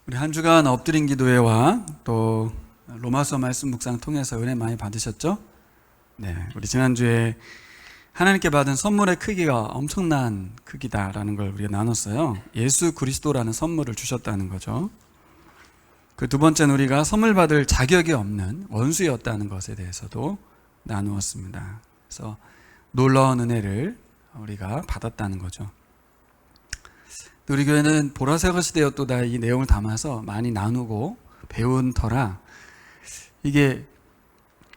우리 한 주간 엎드린 기도회와 또 로마서 말씀 묵상 통해서 은혜 많이 받으셨죠? 네, 우리 지난주에 하나님께 받은 선물의 크기가 엄청난 크기다라는 걸 우리가 나눴어요. 예수 그리스도라는 선물을 주셨다는 거죠. 그 두 번째는 우리가 선물 받을 자격이 없는 원수였다는 것에 대해서도 나누었습니다. 그래서 놀라운 은혜를 우리가 받았다는 거죠. 우리 교회는 보라색어 시대였도다 이 내용을 담아서 많이 나누고 배운 터라 이게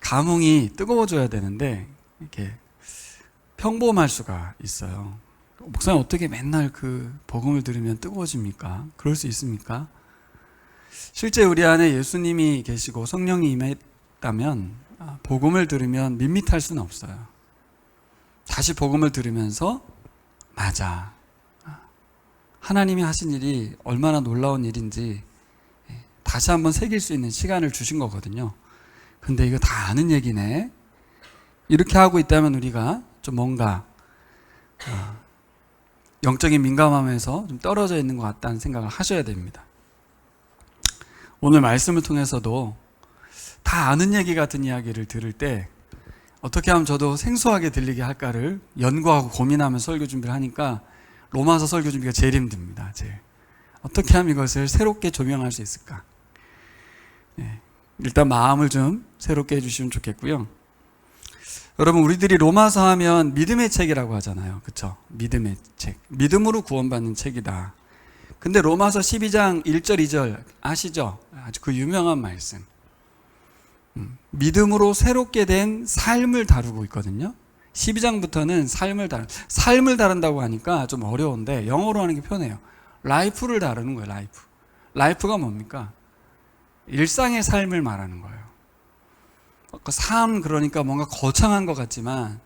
감흥이 뜨거워져야 되는데 이렇게 평범할 수가 있어요. 목사님 어떻게 맨날 그 복음을 들으면 뜨거워집니까? 그럴 수 있습니까? 실제 우리 안에 예수님이 계시고 성령이 임했다면 복음을 들으면 밋밋할 수는 없어요. 다시 복음을 들으면서 맞아, 하나님이 하신 일이 얼마나 놀라운 일인지 다시 한번 새길 수 있는 시간을 주신 거거든요. 근데 이거 다 아는 얘기네. 이렇게 하고 있다면 우리가 좀 뭔가 영적인 민감함에서 좀 떨어져 있는 것 같다는 생각을 하셔야 됩니다. 오늘 말씀을 통해서도 다 아는 얘기 같은 이야기를 들을 때 어떻게 하면 저도 생소하게 들리게 할까를 연구하고 고민하면서 설교 준비를 하니까 로마서 설교 준비가 제일 힘듭니다. 어떻게 하면 이것을 새롭게 조명할 수 있을까? 일단 마음을 좀 새롭게 해주시면 좋겠고요. 여러분, 우리들이 로마서 하면 믿음의 책이라고 하잖아요. 그렇죠? 믿음의 책. 믿음으로 구원받는 책이다. 근데 로마서 12장 1절 2절 아시죠? 아주 그 유명한 말씀. 믿음으로 새롭게 된 삶을 다루고 있거든요. 12장부터는 삶을 다룬다고 하니까 좀 어려운데 영어로 하는 게 편해요. 라이프를 다루는 거예요. 라이프가 뭡니까? 일상의 삶을 말하는 거예요. 삶 그러니까 뭔가 거창한 것 같지만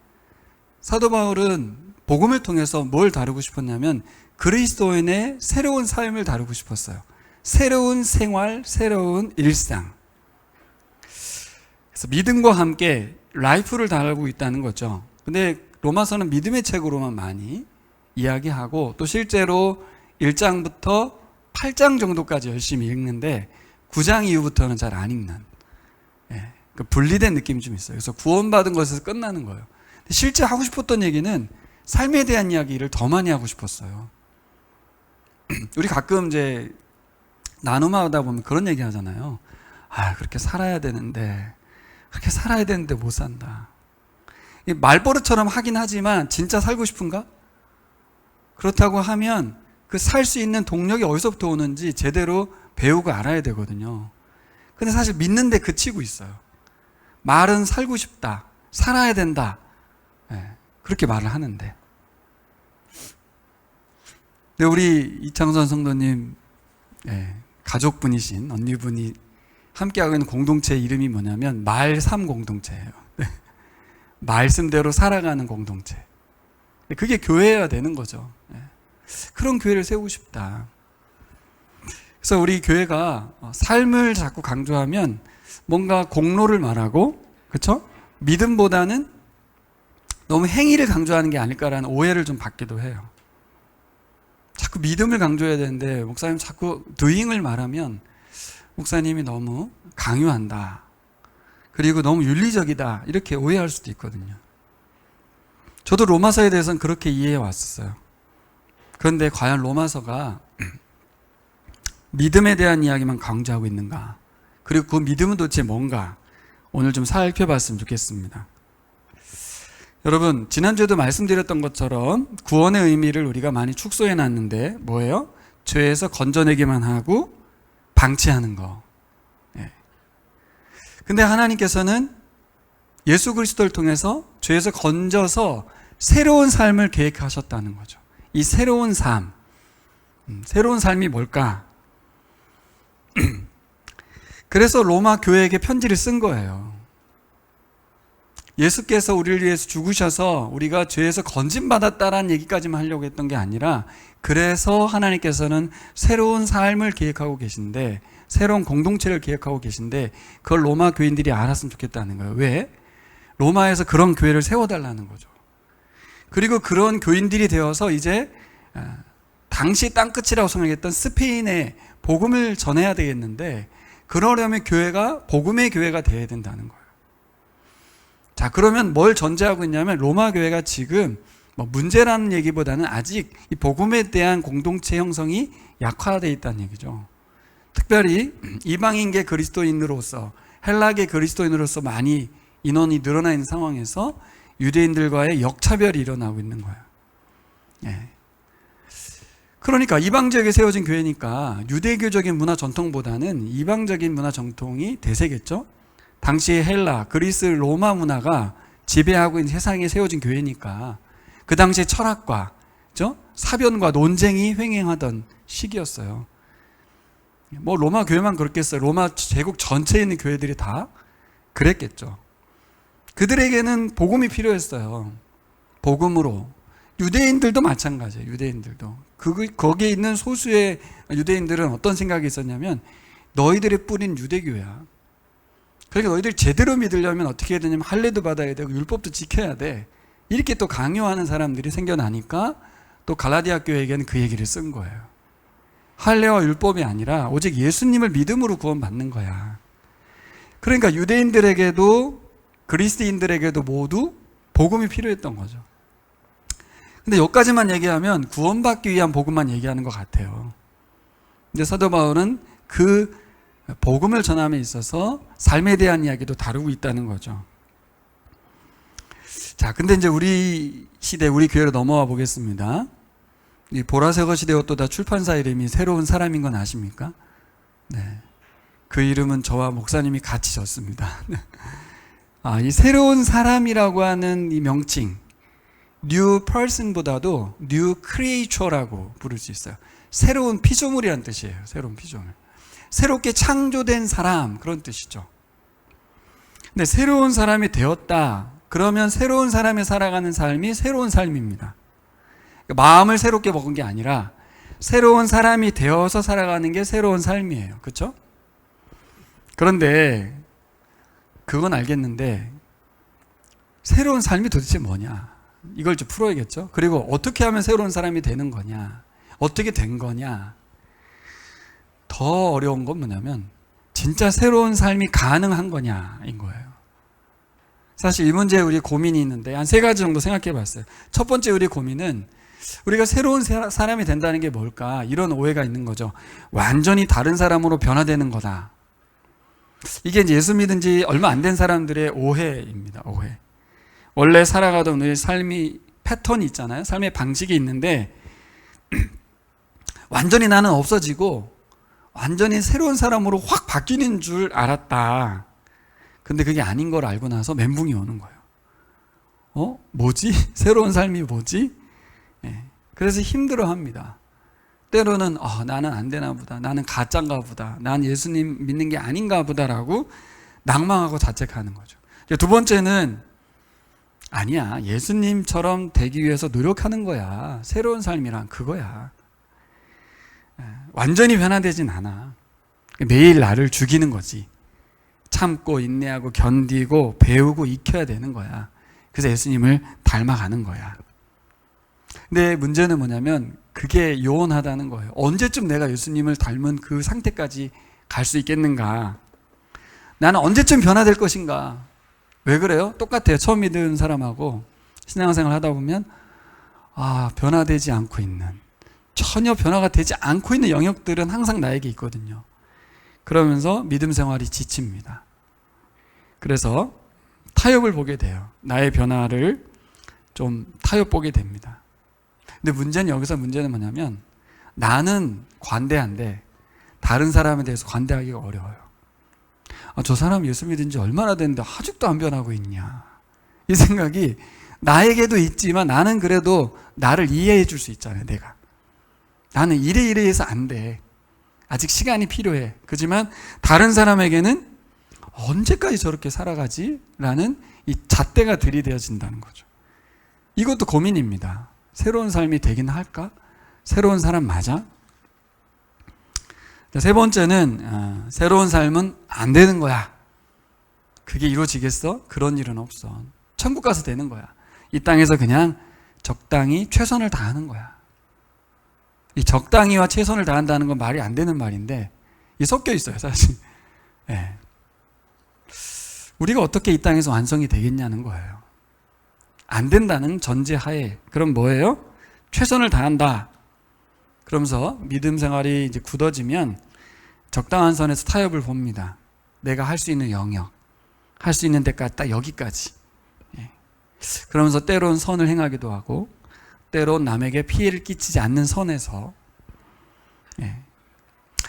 사도 바울은 복음을 통해서 뭘 다루고 싶었냐면 그리스도인의 새로운 삶을 다루고 싶었어요. 새로운 생활, 새로운 일상. 그래서 믿음과 함께 라이프를 다루고 있다는 거죠. 근데 로마서는 믿음의 책으로만 많이 이야기하고 또 실제로 1장부터 8장 정도까지 열심히 읽는데 9장 이후부터는 잘 안 읽는 분리된 느낌이 좀 있어요. 그래서 구원받은 것에서 끝나는 거예요. 실제 하고 싶었던 얘기는 삶에 대한 이야기를 더 많이 하고 싶었어요. 우리 가끔 이제 나눔하다 보면 그런 얘기 하잖아요. 그렇게 살아야 되는데 못 산다. 말버릇처럼 하긴 하지만 진짜 살고 싶은가? 그렇다고 하면 그 살 수 있는 동력이 어디서부터 오는지 제대로 배우고 알아야 되거든요. 근데 사실 믿는 데 그치고 있어요. 말은 살고 싶다, 살아야 된다, 그렇게 말을 하는데. 근데 우리 이창선 성도님 가족분이신 언니분이 함께하고 있는 공동체 이름이 뭐냐면 말삼 공동체예요. 말씀대로 살아가는 공동체. 그게 교회여야 되는 거죠. 그런 교회를 세우고 싶다. 그래서 우리 교회가 삶을 자꾸 강조하면 뭔가 공로를 말하고, 그렇죠? 믿음보다는 너무 행위를 강조하는 게 아닐까라는 오해를 좀 받기도 해요. 자꾸 믿음을 강조해야 되는데 목사님 자꾸 doing을 말하면 목사님이 너무 강요한다, 그리고 너무 윤리적이다, 이렇게 오해할 수도 있거든요. 저도 로마서에 대해서는 그렇게 이해해 왔었어요. 그런데 과연 로마서가 믿음에 대한 이야기만 강조하고 있는가? 그리고 그 믿음은 도대체 뭔가? 오늘 좀 살펴봤으면 좋겠습니다. 여러분, 지난주에도 말씀드렸던 것처럼 구원의 의미를 우리가 많이 축소해 놨는데 뭐예요? 죄에서 건져내기만 하고 방치하는 거. 근데 하나님께서는 예수 그리스도를 통해서 죄에서 건져서 새로운 삶을 계획하셨다는 거죠. 이 새로운 삶이 뭘까? 그래서 로마 교회에게 편지를 쓴 거예요. 예수께서 우리를 위해서 죽으셔서 우리가 죄에서 건짐받았다라는 얘기까지만 하려고 했던 게 아니라, 그래서 하나님께서는 새로운 삶을 계획하고 계신데, 새로운 공동체를 계획하고 계신데 그걸 로마 교인들이 알았으면 좋겠다는 거예요. 왜? 로마에서 그런 교회를 세워달라는 거죠. 그리고 그런 교인들이 되어서 이제 당시 땅끝이라고 생각했던 스페인의 복음을 전해야 되겠는데, 그러려면 교회가 복음의 교회가 돼야 된다는 거예요. 자, 그러면 뭘 전제하고 있냐면 로마 교회가 지금 뭐 문제라는 얘기보다는 아직 이 복음에 대한 공동체 형성이 약화되어 있다는 얘기죠. 특별히 이방인계 그리스도인으로서, 헬라계 그리스도인으로서 많이 인원이 늘어나 있는 상황에서 유대인들과의 역차별이 일어나고 있는 거예요. 예. 그러니까 이방 지역에 세워진 교회니까 유대교적인 문화 전통보다는 이방적인 문화 전통이 대세겠죠. 당시 헬라, 그리스, 로마 문화가 지배하고 있는 세상에 세워진 교회니까 그 당시에 철학과, 그렇죠? 사변과 논쟁이 횡행하던 시기였어요. 뭐 로마 교회만 그렇겠어요. 로마 제국 전체에 있는 교회들이 다 그랬겠죠. 그들에게는 복음이 필요했어요. 복음으로. 유대인들도 마찬가지예요. 유대인들도. 거기에 있는 소수의 유대인들은 어떤 생각이 있었냐면 너희들의 뿌린 유대교야. 그러니까 너희들이 제대로 믿으려면 어떻게 해야 되냐면 할례도 받아야 되고 율법도 지켜야 돼. 이렇게 또 강요하는 사람들이 생겨나니까 또 갈라디아 교회에게는 그 얘기를 쓴 거예요. 할례와 율법이 아니라 오직 예수님을 믿음으로 구원받는 거야. 그러니까 유대인들에게도 그리스도인들에게도 모두 복음이 필요했던 거죠. 근데 여기까지만 얘기하면 구원받기 위한 복음만 얘기하는 것 같아요. 근데 사도 바울은 그 복음을 전함에 있어서 삶에 대한 이야기도 다루고 있다는 거죠. 자, 근데 이제 우리 시대, 우리 교회로 넘어와 보겠습니다. 이 보라색어 시대 옷도다 출판사 이름이 새로운 사람인 건 아십니까? 네. 그 이름은 저와 목사님이 같이 졌습니다. 이 새로운 사람이라고 하는 이 명칭, new person보다도 new creature라고 부를 수 있어요. 새로운 피조물이란 뜻이에요. 새로운 피조물. 새롭게 창조된 사람, 그런 뜻이죠. 근데 새로운 사람이 되었다. 그러면 새로운 사람이 살아가는 삶이 새로운 삶입니다. 마음을 새롭게 먹은 게 아니라 새로운 사람이 되어서 살아가는 게 새로운 삶이에요. 그렇죠? 그런데 그건 알겠는데 새로운 삶이 도대체 뭐냐? 이걸 좀 풀어야겠죠? 그리고 어떻게 하면 새로운 사람이 되는 거냐? 어떻게 된 거냐? 더 어려운 건 뭐냐면 진짜 새로운 삶이 가능한 거냐인 거예요. 사실 이 문제에 우리 고민이 있는데 한 3가지 정도 생각해 봤어요. 첫 번째 우리 고민은 우리가 새로운 사람이 된다는 게 뭘까? 이런 오해가 있는 거죠. 완전히 다른 사람으로 변화되는 거다. 이게 이제 예수 믿은 지 얼마 안 된 사람들의 오해입니다. 오해. 원래 살아가던 우리 삶이 패턴이 있잖아요. 삶의 방식이 있는데 완전히 나는 없어지고 완전히 새로운 사람으로 확 바뀌는 줄 알았다. 근데 그게 아닌 걸 알고 나서 멘붕이 오는 거예요. 뭐지? 새로운 삶이 뭐지? 그래서 힘들어합니다. 때로는 나는 안 되나 보다. 나는 가짜인가 보다. 난 예수님 믿는 게 아닌가 보다라고 낭망하고 자책하는 거죠. 두 번째는 아니야. 예수님처럼 되기 위해서 노력하는 거야. 새로운 삶이란 그거야. 완전히 변화되진 않아. 매일 나를 죽이는 거지. 참고 인내하고 견디고 배우고 익혀야 되는 거야. 그래서 예수님을 닮아가는 거야. 근데 문제는 뭐냐면 그게 요원하다는 거예요. 언제쯤 내가 예수님을 닮은 그 상태까지 갈 수 있겠는가? 나는 언제쯤 변화될 것인가? 왜 그래요? 똑같아요. 처음 믿은 사람하고 신앙생활 하다 보면 변화되지 않고 있는, 전혀 변화가 되지 않고 있는 영역들은 항상 나에게 있거든요. 그러면서 믿음 생활이 지칩니다. 그래서 타협을 보게 돼요. 나의 변화를 좀 타협 보게 됩니다. 근데 여기서 문제는 뭐냐면 나는 관대한데 다른 사람에 대해서 관대하기가 어려워요. 저 사람 예수 믿은 지 얼마나 됐는데 아직도 안 변하고 있냐. 이 생각이 나에게도 있지만 나는 그래도 나를 이해해 줄 수 있잖아요. 내가. 나는 이래해서 안 돼. 아직 시간이 필요해. 그렇지만 다른 사람에게는 언제까지 저렇게 살아가지? 라는 이 잣대가 들이대어진다는 거죠. 이것도 고민입니다. 새로운 삶이 되긴 할까? 새로운 사람 맞아? 세 번째는 새로운 삶은 안 되는 거야. 그게 이루어지겠어? 그런 일은 없어. 천국 가서 되는 거야. 이 땅에서 그냥 적당히 최선을 다하는 거야. 이 적당히와 최선을 다한다는 건 말이 안 되는 말인데 이 섞여 있어요, 사실. 네. 우리가 어떻게 이 땅에서 완성이 되겠냐는 거예요. 안 된다는 전제하에. 그럼 뭐예요? 최선을 다한다. 그러면서 믿음 생활이 이제 굳어지면 적당한 선에서 타협을 봅니다. 내가 할 수 있는 영역, 할 수 있는 데까지 딱 여기까지. 예. 그러면서 때론 선을 행하기도 하고 때론 남에게 피해를 끼치지 않는 선에서 예.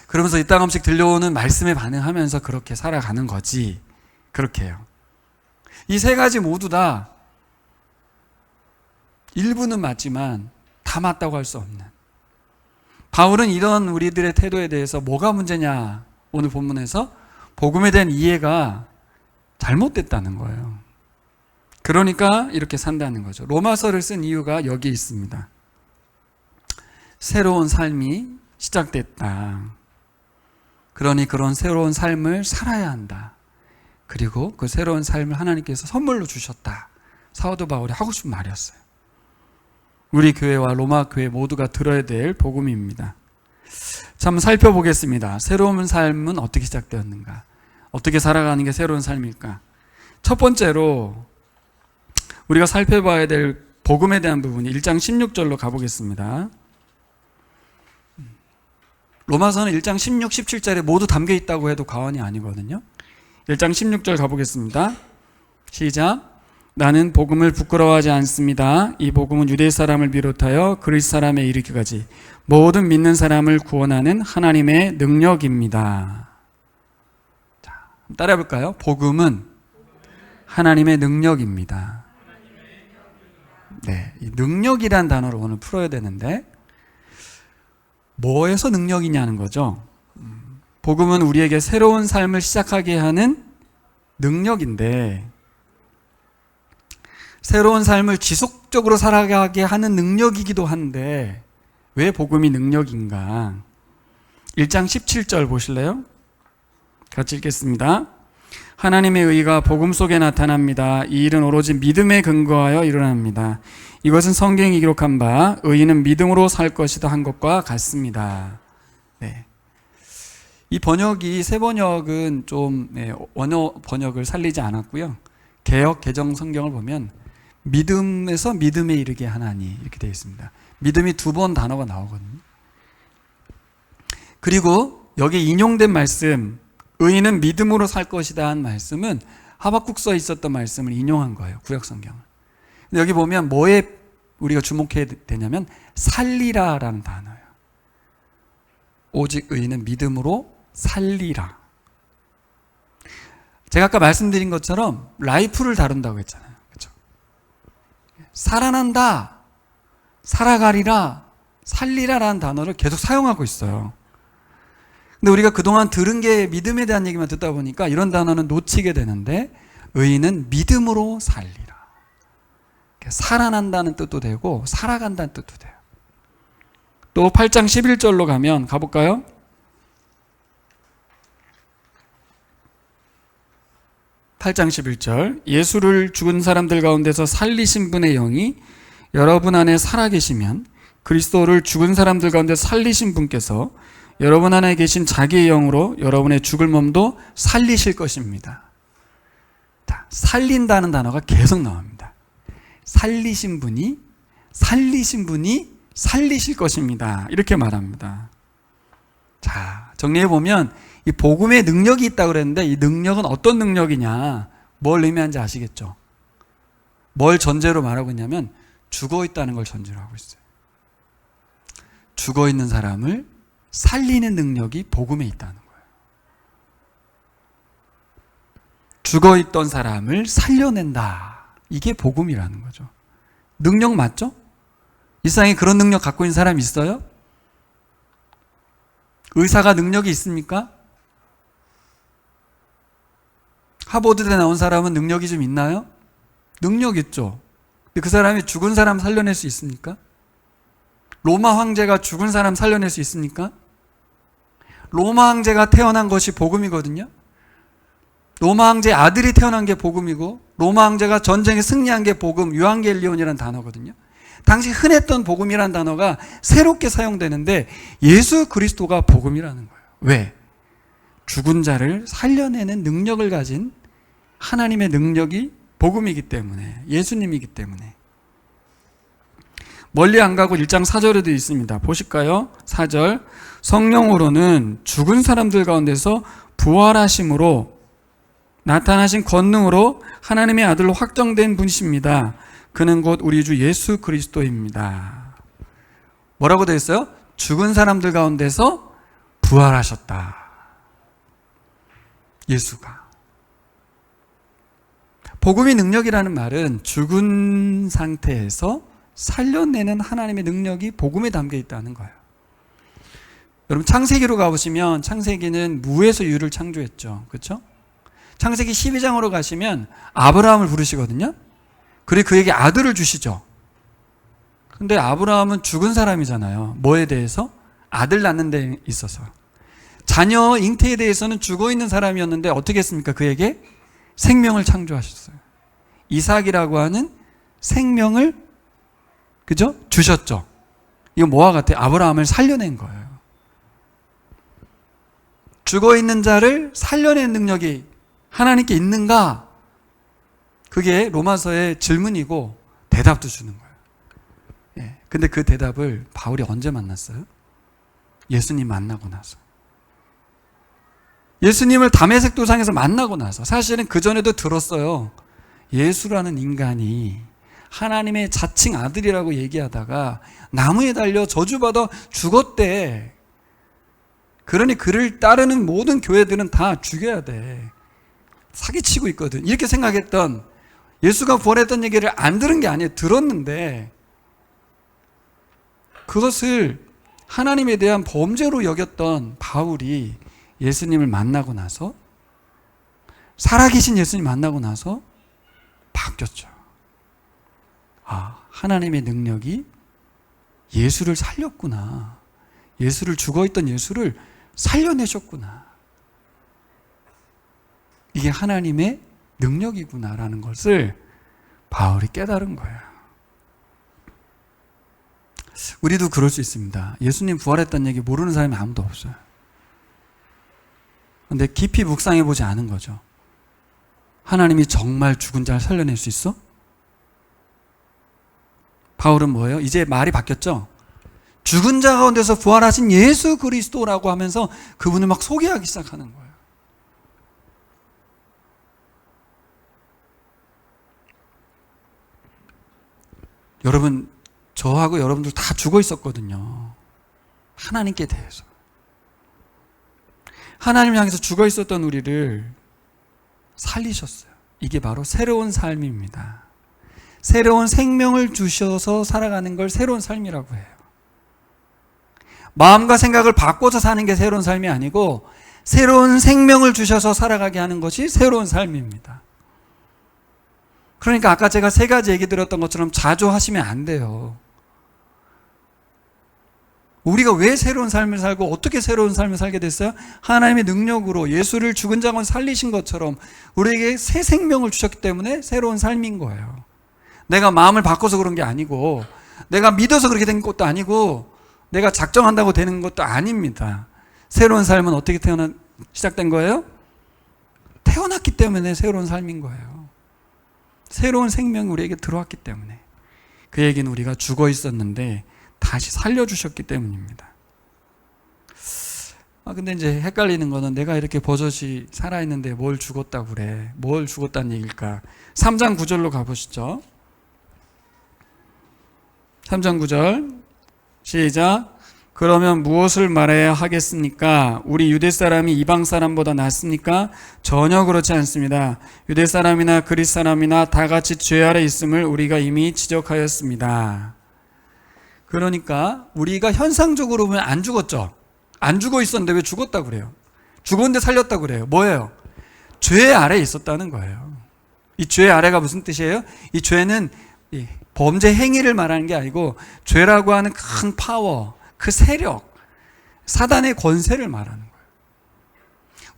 그러면서 이 땅 음식 들려오는 말씀에 반응하면서 그렇게 살아가는 거지. 그렇게 해요. 이 세 가지 모두 다 일부는 맞지만 다 맞다고 할 수 없는. 바울은 이런 우리들의 태도에 대해서 뭐가 문제냐, 오늘 본문에서 복음에 대한 이해가 잘못됐다는 거예요. 그러니까 이렇게 산다는 거죠. 로마서를 쓴 이유가 여기 있습니다. 새로운 삶이 시작됐다. 그러니 그런 새로운 삶을 살아야 한다. 그리고 그 새로운 삶을 하나님께서 선물로 주셨다. 사도 바울이 하고 싶은 말이었어요. 우리 교회와 로마 교회 모두가 들어야 될 복음입니다. 자, 한번 살펴보겠습니다. 새로운 삶은 어떻게 시작되었는가? 어떻게 살아가는 게 새로운 삶일까? 첫 번째로 우리가 살펴봐야 될 복음에 대한 부분이 1장 16절로 가보겠습니다. 로마서는 1장 16, 17절에 모두 담겨 있다고 해도 과언이 아니거든요. 1장 16절 가보겠습니다. 시작. 나는 복음을 부끄러워하지 않습니다. 이 복음은 유대 사람을 비롯하여 그리스 사람에 이르기까지 모든 믿는 사람을 구원하는 하나님의 능력입니다. 자, 따라해 볼까요? 복음은 하나님의 능력입니다. 네, 이 능력이란 단어를 오늘 풀어야 되는데 뭐에서 능력이냐는 거죠. 복음은 우리에게 새로운 삶을 시작하게 하는 능력인데 새로운 삶을 지속적으로 살아가게 하는 능력이기도 한데 왜 복음이 능력인가? 1장 17절 보실래요? 같이 읽겠습니다. 하나님의 의가 복음 속에 나타납니다. 이 일은 오로지 믿음에 근거하여 일어납니다. 이것은 성경이 기록한 바 의인은 믿음으로 살 것이다 한 것과 같습니다. 네. 이 번역이 새 번역은 좀 원어 번역을 살리지 않았고요. 개역 개정 성경을 보면 믿음에서 믿음에 이르게 하나니 이렇게 되어 있습니다. 믿음이 두 번 단어가 나오거든요. 그리고 여기 인용된 말씀 의인은 믿음으로 살 것이다 한 말씀은 하박국서에 있었던 말씀을 인용한 거예요. 구약 성경을. 근데 여기 보면 뭐에 우리가 주목해야 되냐면 살리라라는 단어예요. 오직 의인은 믿음으로 살리라. 제가 아까 말씀드린 것처럼 라이프를 다룬다고 했잖아요. 그렇죠? 살아난다, 살아가리라, 살리라라는 단어를 계속 사용하고 있어요. 근데 우리가 그동안 들은 게 믿음에 대한 얘기만 듣다 보니까 이런 단어는 놓치게 되는데 의인은 믿음으로 살리라. 살아난다는 뜻도 되고 살아간다는 뜻도 돼요. 또 8장 11절로 가볼까요? 8장 11절 예수를 죽은 사람들 가운데서 살리신 분의 영이 여러분 안에 살아계시면 그리스도를 죽은 사람들 가운데 살리신 분께서 여러분 안에 계신 자기의 영으로 여러분의 죽을 몸도 살리실 것입니다. 자, 살린다는 단어가 계속 나옵니다. 살리신 분이 살리실 것입니다. 이렇게 말합니다. 자, 정리해보면 이 복음의 능력이 있다고 그랬는데 이 능력은 어떤 능력이냐, 뭘 의미하는지 아시겠죠? 뭘 전제로 말하고 있냐면 죽어 있다는 걸 전제로 하고 있어요. 죽어 있는 사람을 살리는 능력이 복음에 있다는 거예요. 죽어 있던 사람을 살려낸다. 이게 복음이라는 거죠. 능력 맞죠? 이 세상에 그런 능력 갖고 있는 사람 있어요? 의사가 능력이 있습니까? 하버드대 나온 사람은 능력이 좀 있나요? 능력 있죠. 근데 그 사람이 죽은 사람 살려낼 수 있습니까? 로마 황제가 죽은 사람 살려낼 수 있습니까? 로마 황제가 태어난 것이 복음이거든요. 로마 황제의 아들이 태어난 게 복음이고 로마 황제가 전쟁에 승리한 게 복음, 유앙겔리온이라는 단어거든요. 당시 흔했던 복음이라는 단어가 새롭게 사용되는데 예수 그리스도가 복음이라는 거예요. 왜? 죽은 자를 살려내는 능력을 가진 하나님의 능력이 복음이기 때문에, 예수님이기 때문에. 멀리 안 가고 1장 4절에도 있습니다. 보실까요? 4절. 성령으로는 죽은 사람들 가운데서 부활하심으로 나타나신 권능으로 하나님의 아들로 확정된 분이십니다. 그는 곧 우리 주 예수 그리스도입니다. 뭐라고 되어 있어요? 죽은 사람들 가운데서 부활하셨다. 예수가. 복음의 능력이라는 말은 죽은 상태에서 살려내는 하나님의 능력이 복음에 담겨 있다는 거예요. 여러분 창세기로 가보시면 창세기는 무에서 유를 창조했죠. 그렇죠? 창세기 12장으로 가시면 아브라함을 부르시거든요. 그리고 그에게 아들을 주시죠. 근데 아브라함은 죽은 사람이잖아요. 뭐에 대해서? 아들 낳는 데 있어서. 자녀 잉태에 대해서는 죽어있는 사람이었는데 어떻게 했습니까? 그에게 생명을 창조하셨어요. 이삭이라고 하는 생명을 그죠? 주셨죠. 이거 뭐와 같아요? 아브라함을 살려낸 거예요. 죽어있는 자를 살려낸 능력이 하나님께 있는가? 그게 로마서의 질문이고 대답도 주는 거예요. 예. 근데 그 대답을 바울이 언제 만났어요? 예수님 만나고 나서. 예수님을 다메섹 도상에서 만나고 나서. 사실은 그전에도 들었어요. 예수라는 인간이 하나님의 자칭 아들이라고 얘기하다가 나무에 달려 저주받아 죽었대. 그러니 그를 따르는 모든 교회들은 다 죽여야 돼. 사기치고 있거든. 이렇게 생각했던, 예수가 부활했던 얘기를 안 들은 게 아니에요. 들었는데 그것을 하나님에 대한 범죄로 여겼던 바울이 예수님을 만나고 나서, 살아계신 예수님 만나고 나서 바뀌었죠. 아, 하나님의 능력이 예수를 살렸구나. 예수를, 죽어있던 예수를 살려내셨구나. 이게 하나님의 능력이구나라는 것을 바울이 깨달은 거예요. 우리도 그럴 수 있습니다. 예수님 부활했다는 얘기 모르는 사람이 아무도 없어요. 근데 깊이 묵상해 보지 않은 거죠. 하나님이 정말 죽은 자를 살려낼 수 있어? 바울은 뭐예요? 이제 말이 바뀌었죠? 죽은 자 가운데서 부활하신 예수 그리스도라고 하면서 그분을 막 소개하기 시작하는 거예요. 여러분, 저하고 여러분들 다 죽어 있었거든요. 하나님께 대해서. 하나님을 향해서 죽어 있었던 우리를 살리셨어요. 이게 바로 새로운 삶입니다. 새로운 생명을 주셔서 살아가는 걸 새로운 삶이라고 해요. 마음과 생각을 바꿔서 사는 게 새로운 삶이 아니고 새로운 생명을 주셔서 살아가게 하는 것이 새로운 삶입니다. 그러니까 아까 제가 세 가지 얘기 드렸던 것처럼 자주 하시면 안 돼요. 우리가 왜 새로운 삶을 살고 어떻게 새로운 삶을 살게 됐어요? 하나님의 능력으로 예수를 죽은 자 가운데 살리신 것처럼 우리에게 새 생명을 주셨기 때문에 새로운 삶인 거예요. 내가 마음을 바꿔서 그런 게 아니고, 내가 믿어서 그렇게 된 것도 아니고, 내가 작정한다고 되는 것도 아닙니다. 새로운 삶은 어떻게 시작된 거예요? 태어났기 때문에 새로운 삶인 거예요. 새로운 생명이 우리에게 들어왔기 때문에. 그 얘기는 우리가 죽어 있었는데 다시 살려주셨기 때문입니다. 근데 이제 헷갈리는 거는, 내가 이렇게 버젓이 살아있는데 뭘 죽었다고 그래. 뭘 죽었다는 얘기일까? 3장 9절로 가보시죠. 3장 9절 시작. 그러면 무엇을 말해야 하겠습니까? 우리 유대 사람이 이방 사람보다 낫습니까? 전혀 그렇지 않습니다. 유대 사람이나 그리스 사람이나 다 같이 죄 아래 있음을 우리가 이미 지적하였습니다. 그러니까 우리가 현상적으로 보면 안 죽었죠. 안 죽어 있었는데 왜 죽었다고 그래요? 죽었는데 살렸다고 그래요. 뭐예요? 죄 아래에 있었다는 거예요. 이 죄 아래가 무슨 뜻이에요? 이 죄는 범죄 행위를 말하는 게 아니고 죄라고 하는 큰 파워, 그 세력, 사단의 권세를 말하는 거예요.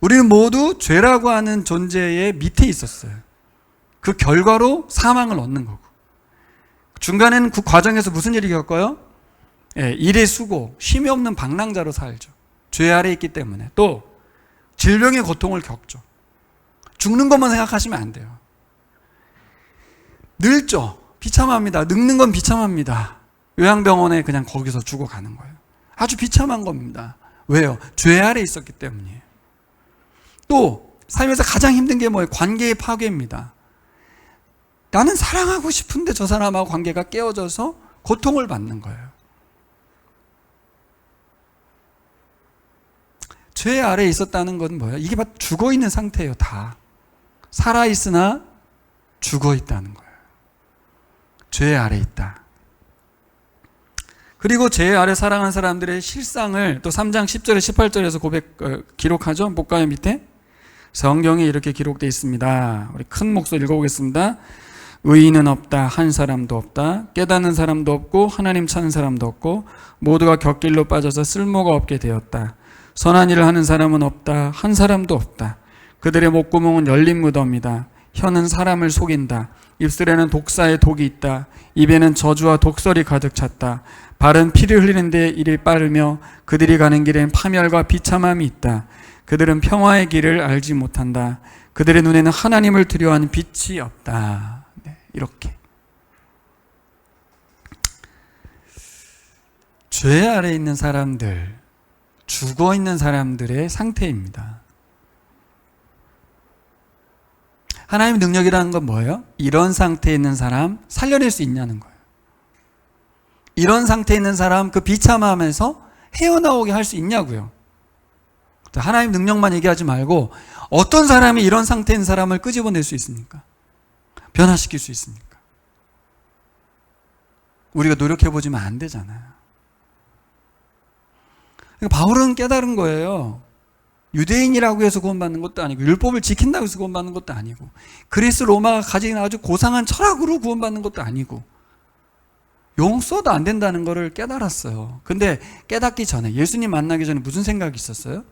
우리는 모두 죄라고 하는 존재의 밑에 있었어요. 그 결과로 사망을 얻는 거고. 중간에는 그 과정에서 무슨 일이 겪어요? 예, 일의 수고, 쉼이 없는 방랑자로 살죠. 죄 아래에 있기 때문에. 또 질병의 고통을 겪죠. 죽는 것만 생각하시면 안 돼요. 늙죠. 비참합니다. 늙는 건 비참합니다. 요양병원에 그냥 거기서 죽어가는 거예요. 아주 비참한 겁니다. 왜요? 죄 아래에 있었기 때문이에요. 또 삶에서 가장 힘든 게 뭐예요? 관계의 파괴입니다. 나는 사랑하고 싶은데 저 사람하고 관계가 깨어져서 고통을 받는 거예요. 죄 아래에 있었다는 건 뭐예요? 이게 막 죽어있는 상태예요. 다 살아있으나 죽어있다는 거예요. 죄 아래에 있다. 그리고 죄 아래 살아간 사람들의 실상을 또 3장 10절에 18절에서 기록하죠. 볼까요? 밑에 성경에 이렇게 기록되어 있습니다. 우리 큰 목소리 읽어보겠습니다. 의인은 없다, 한 사람도 없다. 깨닫는 사람도 없고 하나님 찾는 사람도 없고 모두가 곁길로 빠져서 쓸모가 없게 되었다. 선한 일을 하는 사람은 없다, 한 사람도 없다. 그들의 목구멍은 열린 무덤이다. 혀는 사람을 속인다. 입술에는 독사의 독이 있다. 입에는 저주와 독설이 가득 찼다. 발은 피를 흘리는 데 일이 빠르며 그들이 가는 길엔 파멸과 비참함이 있다. 그들은 평화의 길을 알지 못한다. 그들의 눈에는 하나님을 두려워하는 빛이 없다. 네, 이렇게 죄 아래에 있는 사람들, 죽어있는 사람들의 상태입니다. 하나님의 능력이라는 건 뭐예요? 이런 상태에 있는 사람 살려낼 수 있냐는 거예요. 이런 상태에 있는 사람 그 비참함에서 헤어나오게 할 수 있냐고요. 하나님 능력만 얘기하지 말고 어떤 사람이 이런 상태에 있는 사람을 끄집어낼 수 있습니까? 변화시킬 수 있습니까? 우리가 노력해보지만 안 되잖아요. 그러니까 바울은 깨달은 거예요. 유대인이라고 해서 구원받는 것도 아니고 율법을 지킨다고 해서 구원받는 것도 아니고 그리스 로마가 가진 아주 고상한 철학으로 구원받는 것도 아니고 용서도 안 된다는 것을 깨달았어요. 근데 깨닫기 전에 예수님 만나기 전에 무슨 생각이 있었어요?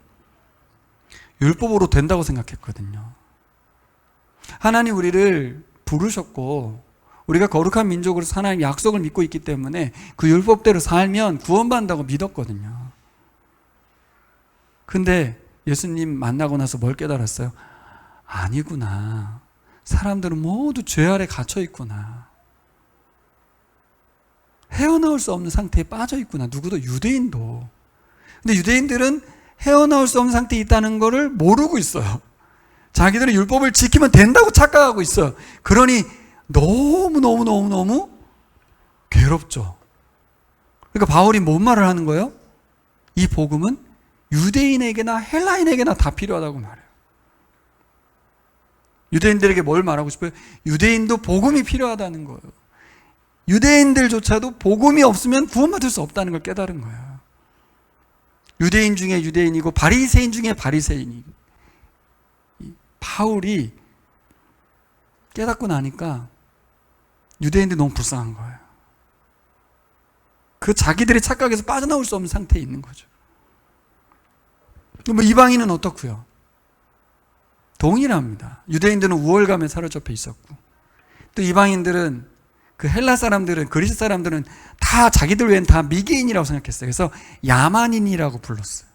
율법으로 된다고 생각했거든요. 하나님 우리를 부르셨고 우리가 거룩한 민족으로서 하나님 약속을 믿고 있기 때문에 그 율법대로 살면 구원받는다고 믿었거든요. 근데 예수님 만나고 나서 뭘 깨달았어요? 아니구나. 사람들은 모두 죄 아래 갇혀 있구나. 헤어나올 수 없는 상태에 빠져 있구나. 누구도, 유대인도. 근데 유대인들은 헤어나올 수 없는 상태에 있다는 것을 모르고 있어요. 자기들은 율법을 지키면 된다고 착각하고 있어요. 그러니 너무 괴롭죠. 그러니까 바울이 뭔 말을 하는 거예요? 이 복음은 유대인에게나 헬라인에게나 다 필요하다고 말해요. 유대인들에게 뭘 말하고 싶어요? 유대인도 복음이 필요하다는 거예요. 유대인들조차도 복음이 없으면 구원받을 수 없다는 걸 깨달은 거예요. 유대인 중에 유대인이고 바리새인 중에 바리새인이고 바울이 깨닫고 나니까 유대인들이 너무 불쌍한 거예요. 그 자기들의 착각에서 빠져나올 수 없는 상태에 있는 거죠. 뭐 이방인은 어떻고요? 동일합니다. 유대인들은 우월감에 사로잡혀 있었고 또 이방인들은 그 헬라 사람들은 그리스 사람들은 다 자기들 외엔 다 미개인이라고 생각했어요. 그래서 야만인이라고 불렀어요.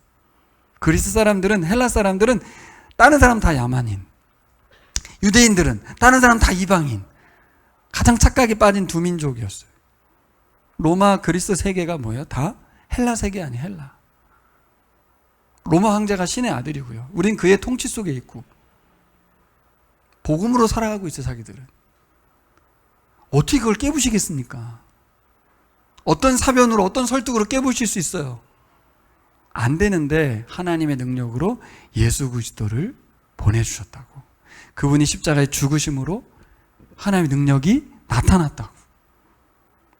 그리스 사람들은 헬라 사람들은 다른 사람 다 야만인, 유대인들은 다른 사람 다 이방인. 가장 착각에 빠진 두 민족이었어요. 로마 그리스 세계가 뭐예요? 다 헬라 세계 아니에요. 헬라. 로마 황제가 신의 아들이고요. 우린 그의 통치 속에 있고 복음으로 살아가고 있어요. 자기들은. 어떻게 그걸 깨부시겠습니까? 어떤 사변으로 어떤 설득으로 깨부실 수 있어요? 안 되는데 하나님의 능력으로 예수 그리스도를 보내주셨다고. 그분이 십자가에 죽으심으로 하나님의 능력이 나타났다고.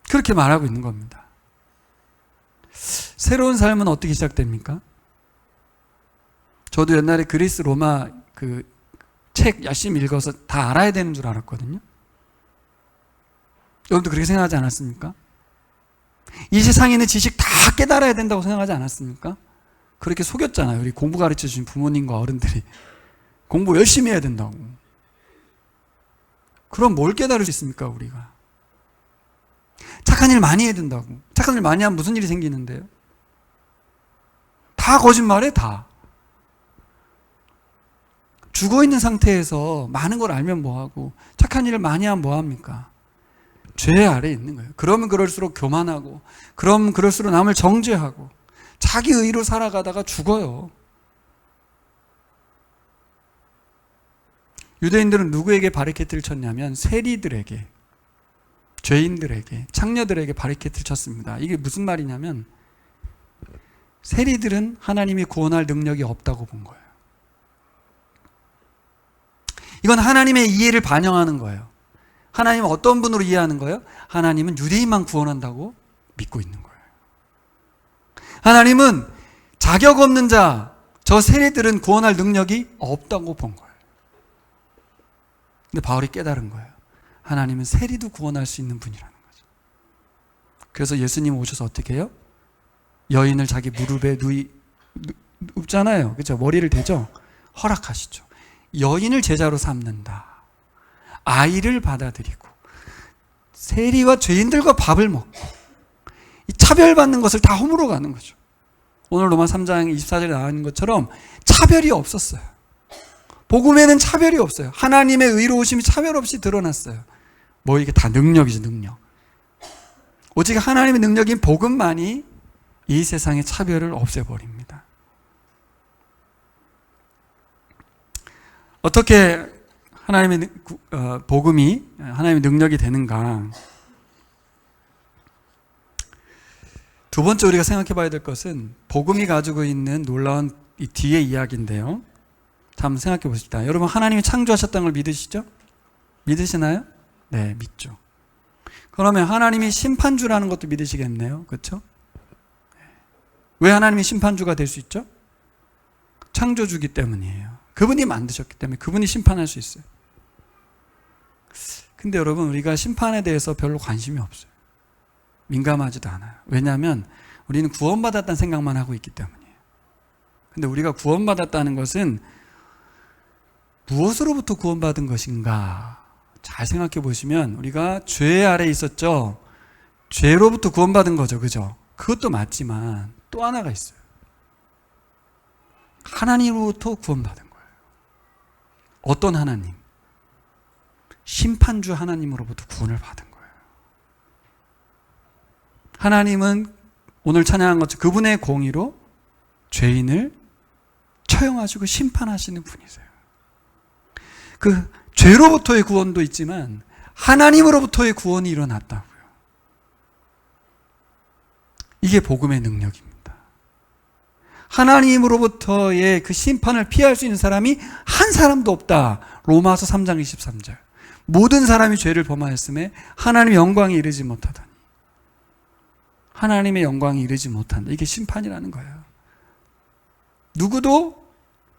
그렇게 말하고 있는 겁니다. 새로운 삶은 어떻게 시작됩니까? 저도 옛날에 그리스 로마 그 책 열심히 읽어서 다 알아야 되는 줄 알았거든요. 여러분도 그렇게 생각하지 않았습니까? 이 세상에 있는 지식 다 깨달아야 된다고 생각하지 않았습니까? 그렇게 속였잖아요. 우리 공부 가르쳐 주신 부모님과 어른들이. 공부 열심히 해야 된다고. 그럼 뭘 깨달을 수 있습니까, 우리가? 착한 일 많이 해야 된다고. 착한 일 많이 하면 무슨 일이 생기는데요? 다 거짓말해, 다. 죽어있는 상태에서 많은 걸 알면 뭐하고, 착한 일을 많이 하면 뭐합니까? 죄 아래에 있는 거예요. 그러면 그럴수록 교만하고, 그러면 그럴수록 남을 정죄하고, 자기 의로 살아가다가 죽어요. 유대인들은 누구에게 바리케이트를 쳤냐면 세리들에게, 죄인들에게, 창녀들에게 바리케이트를 쳤습니다. 이게 무슨 말이냐면 세리들은 하나님이 구원할 능력이 없다고 본 거예요. 이건 하나님의 이해를 반영하는 거예요. 하나님은 어떤 분으로 이해하는 거예요? 하나님은 유대인만 구원한다고 믿고 있는 거예요. 하나님은 자격 없는 자, 저 세리들은 구원할 능력이 없다고 본 거예요. 근데 바울이 깨달은 거예요. 하나님은 세리도 구원할 수 있는 분이라는 거죠. 그래서 예수님 오셔서 어떻게 해요? 여인을 자기 무릎에 눕잖아요. 그렇죠? 머리를 대죠? 허락하시죠. 여인을 제자로 삼는다. 아이를 받아들이고 세리와 죄인들과 밥을 먹고 이 차별받는 것을 다 허물어 가는 거죠. 오늘 로마 3장 24절에 나오는 것처럼 차별이 없었어요. 복음에는 차별이 없어요. 하나님의 의로우심이 차별 없이 드러났어요. 뭐 이게 다 능력이죠, 능력. 오직 하나님의 능력인 복음만이 이 세상의 차별을 없애버립니다. 어떻게 하나님의 복음이 하나님의 능력이 되는가? 두 번째 우리가 생각해 봐야 될 것은 복음이 가지고 있는 놀라운 이 뒤의 이야기인데요. 한번 생각해 보십시다. 여러분 하나님이 창조하셨다는 걸 믿으시죠? 믿으시나요? 네, 믿죠. 그러면 하나님이 심판주라는 것도 믿으시겠네요. 그렇죠? 왜 하나님이 심판주가 될 수 있죠? 창조주기 때문이에요. 그분이 만드셨기 때문에 그분이 심판할 수 있어요. 근데 여러분 우리가 심판에 대해서 별로 관심이 없어요. 민감하지도 않아요. 왜냐하면 우리는 구원받았다는 생각만 하고 있기 때문이에요. 근데 우리가 구원받았다는 것은 무엇으로부터 구원받은 것인가? 잘 생각해 보시면 우리가 죄 아래 있었죠. 죄로부터 구원받은 거죠. 그죠? 그것도 맞지만 또 하나가 있어요. 하나님으로부터 구원받은 거예요. 어떤 하나님? 심판주 하나님으로부터 구원을 받은 거예요. 하나님은 오늘 찬양한 것처럼 그분의 공의로 죄인을 처형하시고 심판하시는 분이세요. 그 죄로부터의 구원도 있지만 하나님으로부터의 구원이 일어났다고요. 이게 복음의 능력입니다. 하나님으로부터의 그 심판을 피할 수 있는 사람이 한 사람도 없다. 로마서 3장 23절. 모든 사람이 죄를 범하였음에 하나님의 영광에 이르지 못하다니. 하나님의 영광에 이르지 못한다. 이게 심판이라는 거예요. 누구도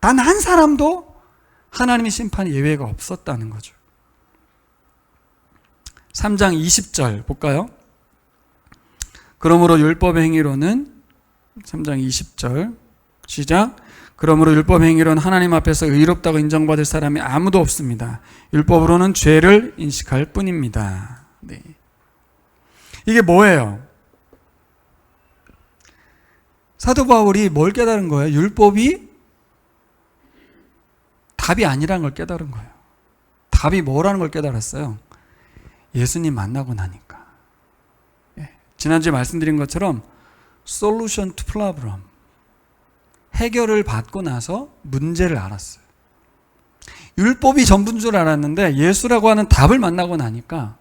단 한 사람도 하나님의 심판이 예외가 없었다는 거죠. 3장 20절 볼까요? 그러므로 율법의 행위로는 3장 20절 시작. 그러므로 율법 행위로는 하나님 앞에서 의롭다고 인정받을 사람이 아무도 없습니다. 율법으로는 죄를 인식할 뿐입니다. 네. 이게 뭐예요? 사도 바울이 뭘 깨달은 거예요? 율법이 답이 아니라는 걸 깨달은 거예요. 답이 뭐라는 걸 깨달았어요? 예수님 만나고 나니까. 지난주에 말씀드린 것처럼 solution to problem. 해결을 받고 나서 문제를 알았어요. 율법이 전부인 줄 알았는데 예수라고 하는 답을 만나고 나니까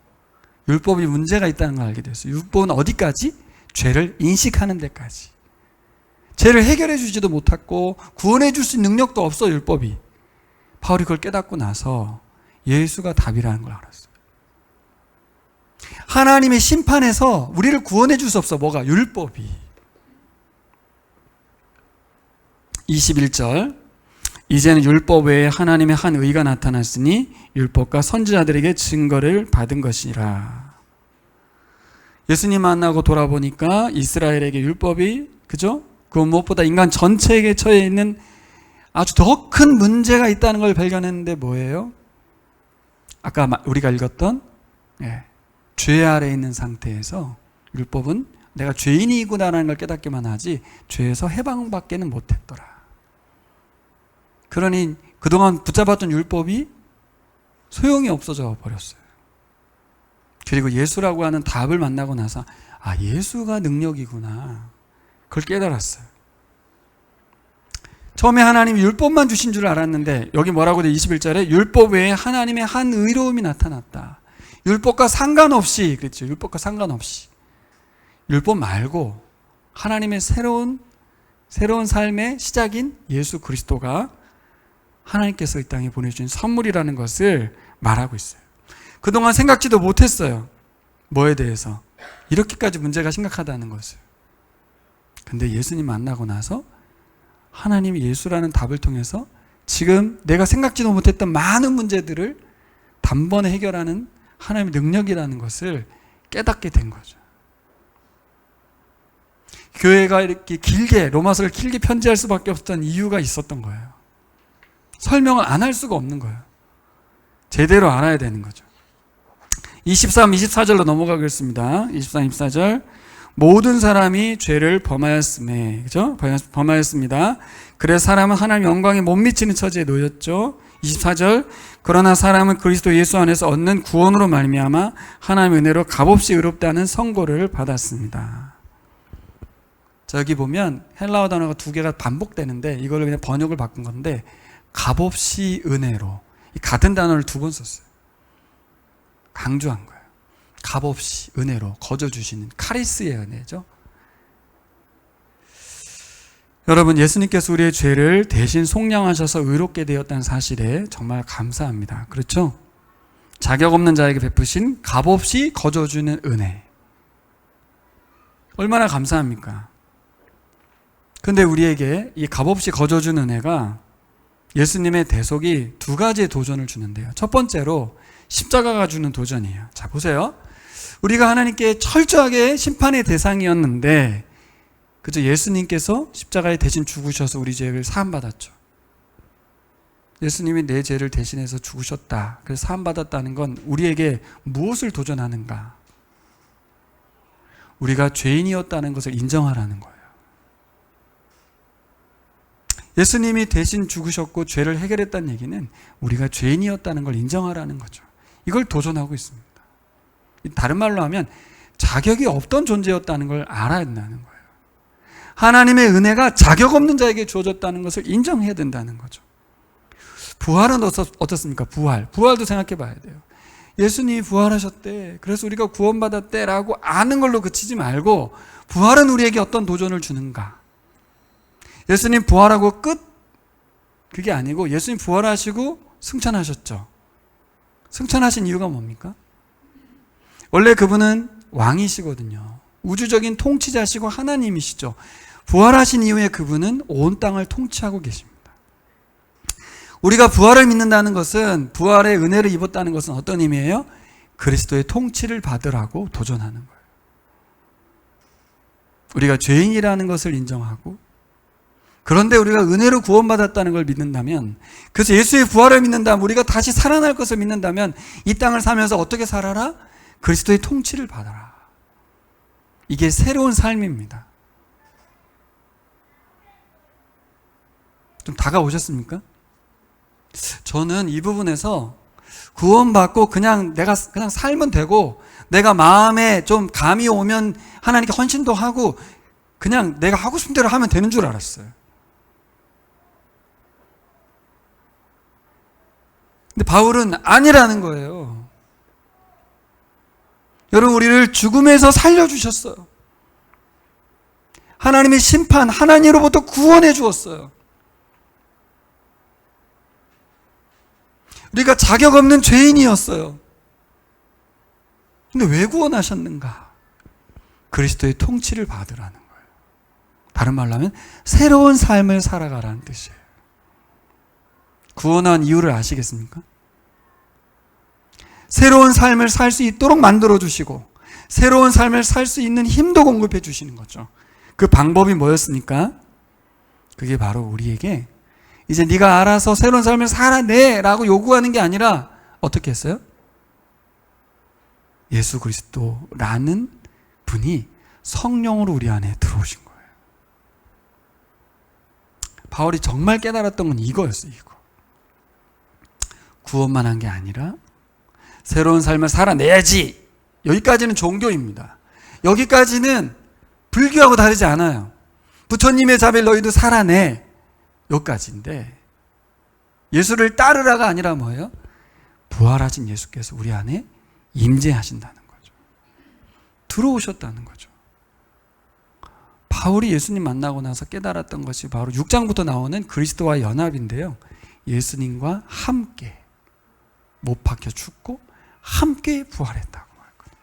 율법이 문제가 있다는 걸 알게 됐어요. 율법은 어디까지? 죄를 인식하는 데까지. 죄를 해결해 주지도 못했고 구원해 줄 수 있는 능력도 없어 율법이. 바울이 그걸 깨닫고 나서 예수가 답이라는 걸 알았어요. 하나님의 심판에서 우리를 구원해 줄 수 없어. 뭐가? 율법이. 21절 이제는 율법 외에 하나님의 한 의가 나타났으니 율법과 선지자들에게 증거를 받은 것이라. 예수님 만나고 돌아보니까 이스라엘에게 율법이 그죠? 그 무엇보다 인간 전체에게 처해 있는 아주 더 큰 문제가 있다는 걸 발견했는데 뭐예요? 아까 우리가 읽었던 죄 아래에 있는 상태에서 율법은 내가 죄인이구나라는 걸 깨닫기만 하지 죄에서 해방받기는 못했더라. 그러니 그동안 붙잡았던 율법이 소용이 없어져 버렸어요. 그리고 예수라고 하는 답을 만나고 나서 예수가 능력이구나. 그걸 깨달았어요. 처음에 하나님이 율법만 주신 줄 알았는데 여기 뭐라고 돼? 21절에 율법 외에 하나님의 한 의로움이 나타났다. 율법과 상관없이 그랬죠. 율법과 상관없이 율법 말고 하나님의 새로운 삶의 시작인 예수 그리스도가 하나님께서 이 땅에 보내주신 선물이라는 것을 말하고 있어요. 그동안 생각지도 못했어요. 뭐에 대해서 이렇게까지 문제가 심각하다는 것을. 근데 예수님 만나고 나서 하나님이 예수라는 답을 통해서 지금 내가 생각지도 못했던 많은 문제들을 단번에 해결하는 하나님의 능력이라는 것을 깨닫게 된 거죠. 교회가 이렇게 길게 로마서를 길게 편지할 수밖에 없었던 이유가 있었던 거예요. 설명을 안 할 수가 없는 거예요. 제대로 알아야 되는 거죠. 23, 24절로 넘어가겠습니다. 23, 24절. 모든 사람이 죄를 범하였음에, 그죠? 범하였습니다. 그래서 사람은 하나님 영광에 못 미치는 처지에 놓였죠. 24절. 그러나 사람은 그리스도 예수 안에서 얻는 구원으로 말미암아 하나님의 은혜로 값없이 의롭다는 선고를 받았습니다. 저기 보면 헬라어 단어가 두 개가 반복되는데 이걸로 그냥 번역을 바꾼 건데 값없이 은혜로, 이 같은 단어를 두 번 썼어요. 강조한 거예요. 값없이 은혜로 거저 주시는 카리스의 은혜죠. 여러분, 예수님께서 우리의 죄를 대신 속량하셔서 의롭게 되었다는 사실에 정말 감사합니다. 그렇죠? 자격 없는 자에게 베푸신 값없이 거저 주는 은혜. 얼마나 감사합니까? 근데 우리에게 이 값없이 거저 주는 은혜가 예수님의 대속이 두 가지의 도전을 주는데요. 첫 번째로 십자가가 주는 도전이에요. 자, 보세요. 우리가 하나님께 철저하게 심판의 대상이었는데, 그죠? 예수님께서 십자가에 대신 죽으셔서 우리 죄를 사함받았죠. 예수님이 내 죄를 대신해서 죽으셨다. 그래서 사함받았다는 건 우리에게 무엇을 도전하는가? 우리가 죄인이었다는 것을 인정하라는 거예요. 예수님이 대신 죽으셨고 죄를 해결했다는 얘기는 우리가 죄인이었다는 걸 인정하라는 거죠. 이걸 도전하고 있습니다. 다른 말로 하면 자격이 없던 존재였다는 걸 알아야 된다는 거예요. 하나님의 은혜가 자격 없는 자에게 주어졌다는 것을 인정해야 된다는 거죠. 부활은 어떻습니까? 부활도 생각해 봐야 돼요. 예수님이 부활하셨대. 그래서 우리가 구원받았대 라고 아는 걸로 그치지 말고 부활은 우리에게 어떤 도전을 주는가? 예수님 부활하고 끝? 그게 아니고 예수님 부활하시고 승천하셨죠. 승천하신 이유가 뭡니까? 원래 그분은 왕이시거든요. 우주적인 통치자시고 하나님이시죠. 부활하신 이후에 그분은 온 땅을 통치하고 계십니다. 우리가 부활을 믿는다는 것은, 부활의 은혜를 입었다는 것은 어떤 의미예요? 그리스도의 통치를 받으라고 도전하는 거예요. 우리가 죄인이라는 것을 인정하고, 그런데 우리가 은혜로 구원받았다는 걸 믿는다면, 그래서 예수의 부활을 믿는다면, 우리가 다시 살아날 것을 믿는다면 이 땅을 살면서 어떻게 살아라? 그리스도의 통치를 받아라. 이게 새로운 삶입니다. 좀 다가오셨습니까? 저는 이 부분에서 구원받고 내가 그냥 살면 되고, 내가 마음에 좀 감이 오면 하나님께 헌신도 하고 그냥 내가 하고 싶은 대로 하면 되는 줄 알았어요. 근데 바울은 아니라는 거예요. 여러분, 우리를 죽음에서 살려주셨어요. 하나님의 심판, 하나님으로부터 구원해 주었어요. 우리가 자격 없는 죄인이었어요. 근데 왜 구원하셨는가? 그리스도의 통치를 받으라는 거예요. 다른 말로 하면 새로운 삶을 살아가라는 뜻이에요. 구원한 이유를 아시겠습니까? 새로운 삶을 살 수 있도록 만들어주시고 새로운 삶을 살 수 있는 힘도 공급해 주시는 거죠. 그 방법이 뭐였습니까? 그게 바로 우리에게 이제 네가 알아서 새로운 삶을 살아내 라고 요구하는 게 아니라 어떻게 했어요? 예수 그리스도라는 분이 성령으로 우리 안에 들어오신 거예요. 바울이 정말 깨달았던 건 이거였어요. 이거. 구원만 한 게 아니라 새로운 삶을 살아내야지. 여기까지는 종교입니다. 여기까지는 불교하고 다르지 않아요. 부처님의 자비를 너희도 살아내. 여기까지인데 예수를 따르라가 아니라 뭐예요? 부활하신 예수께서 우리 안에 임재하신다는 거죠. 들어오셨다는 거죠. 바울이 예수님 만나고 나서 깨달았던 것이 바로 6장부터 나오는 그리스도와 연합인데요. 예수님과 함께 못 박혀 죽고 함께 부활했다고 말거든요.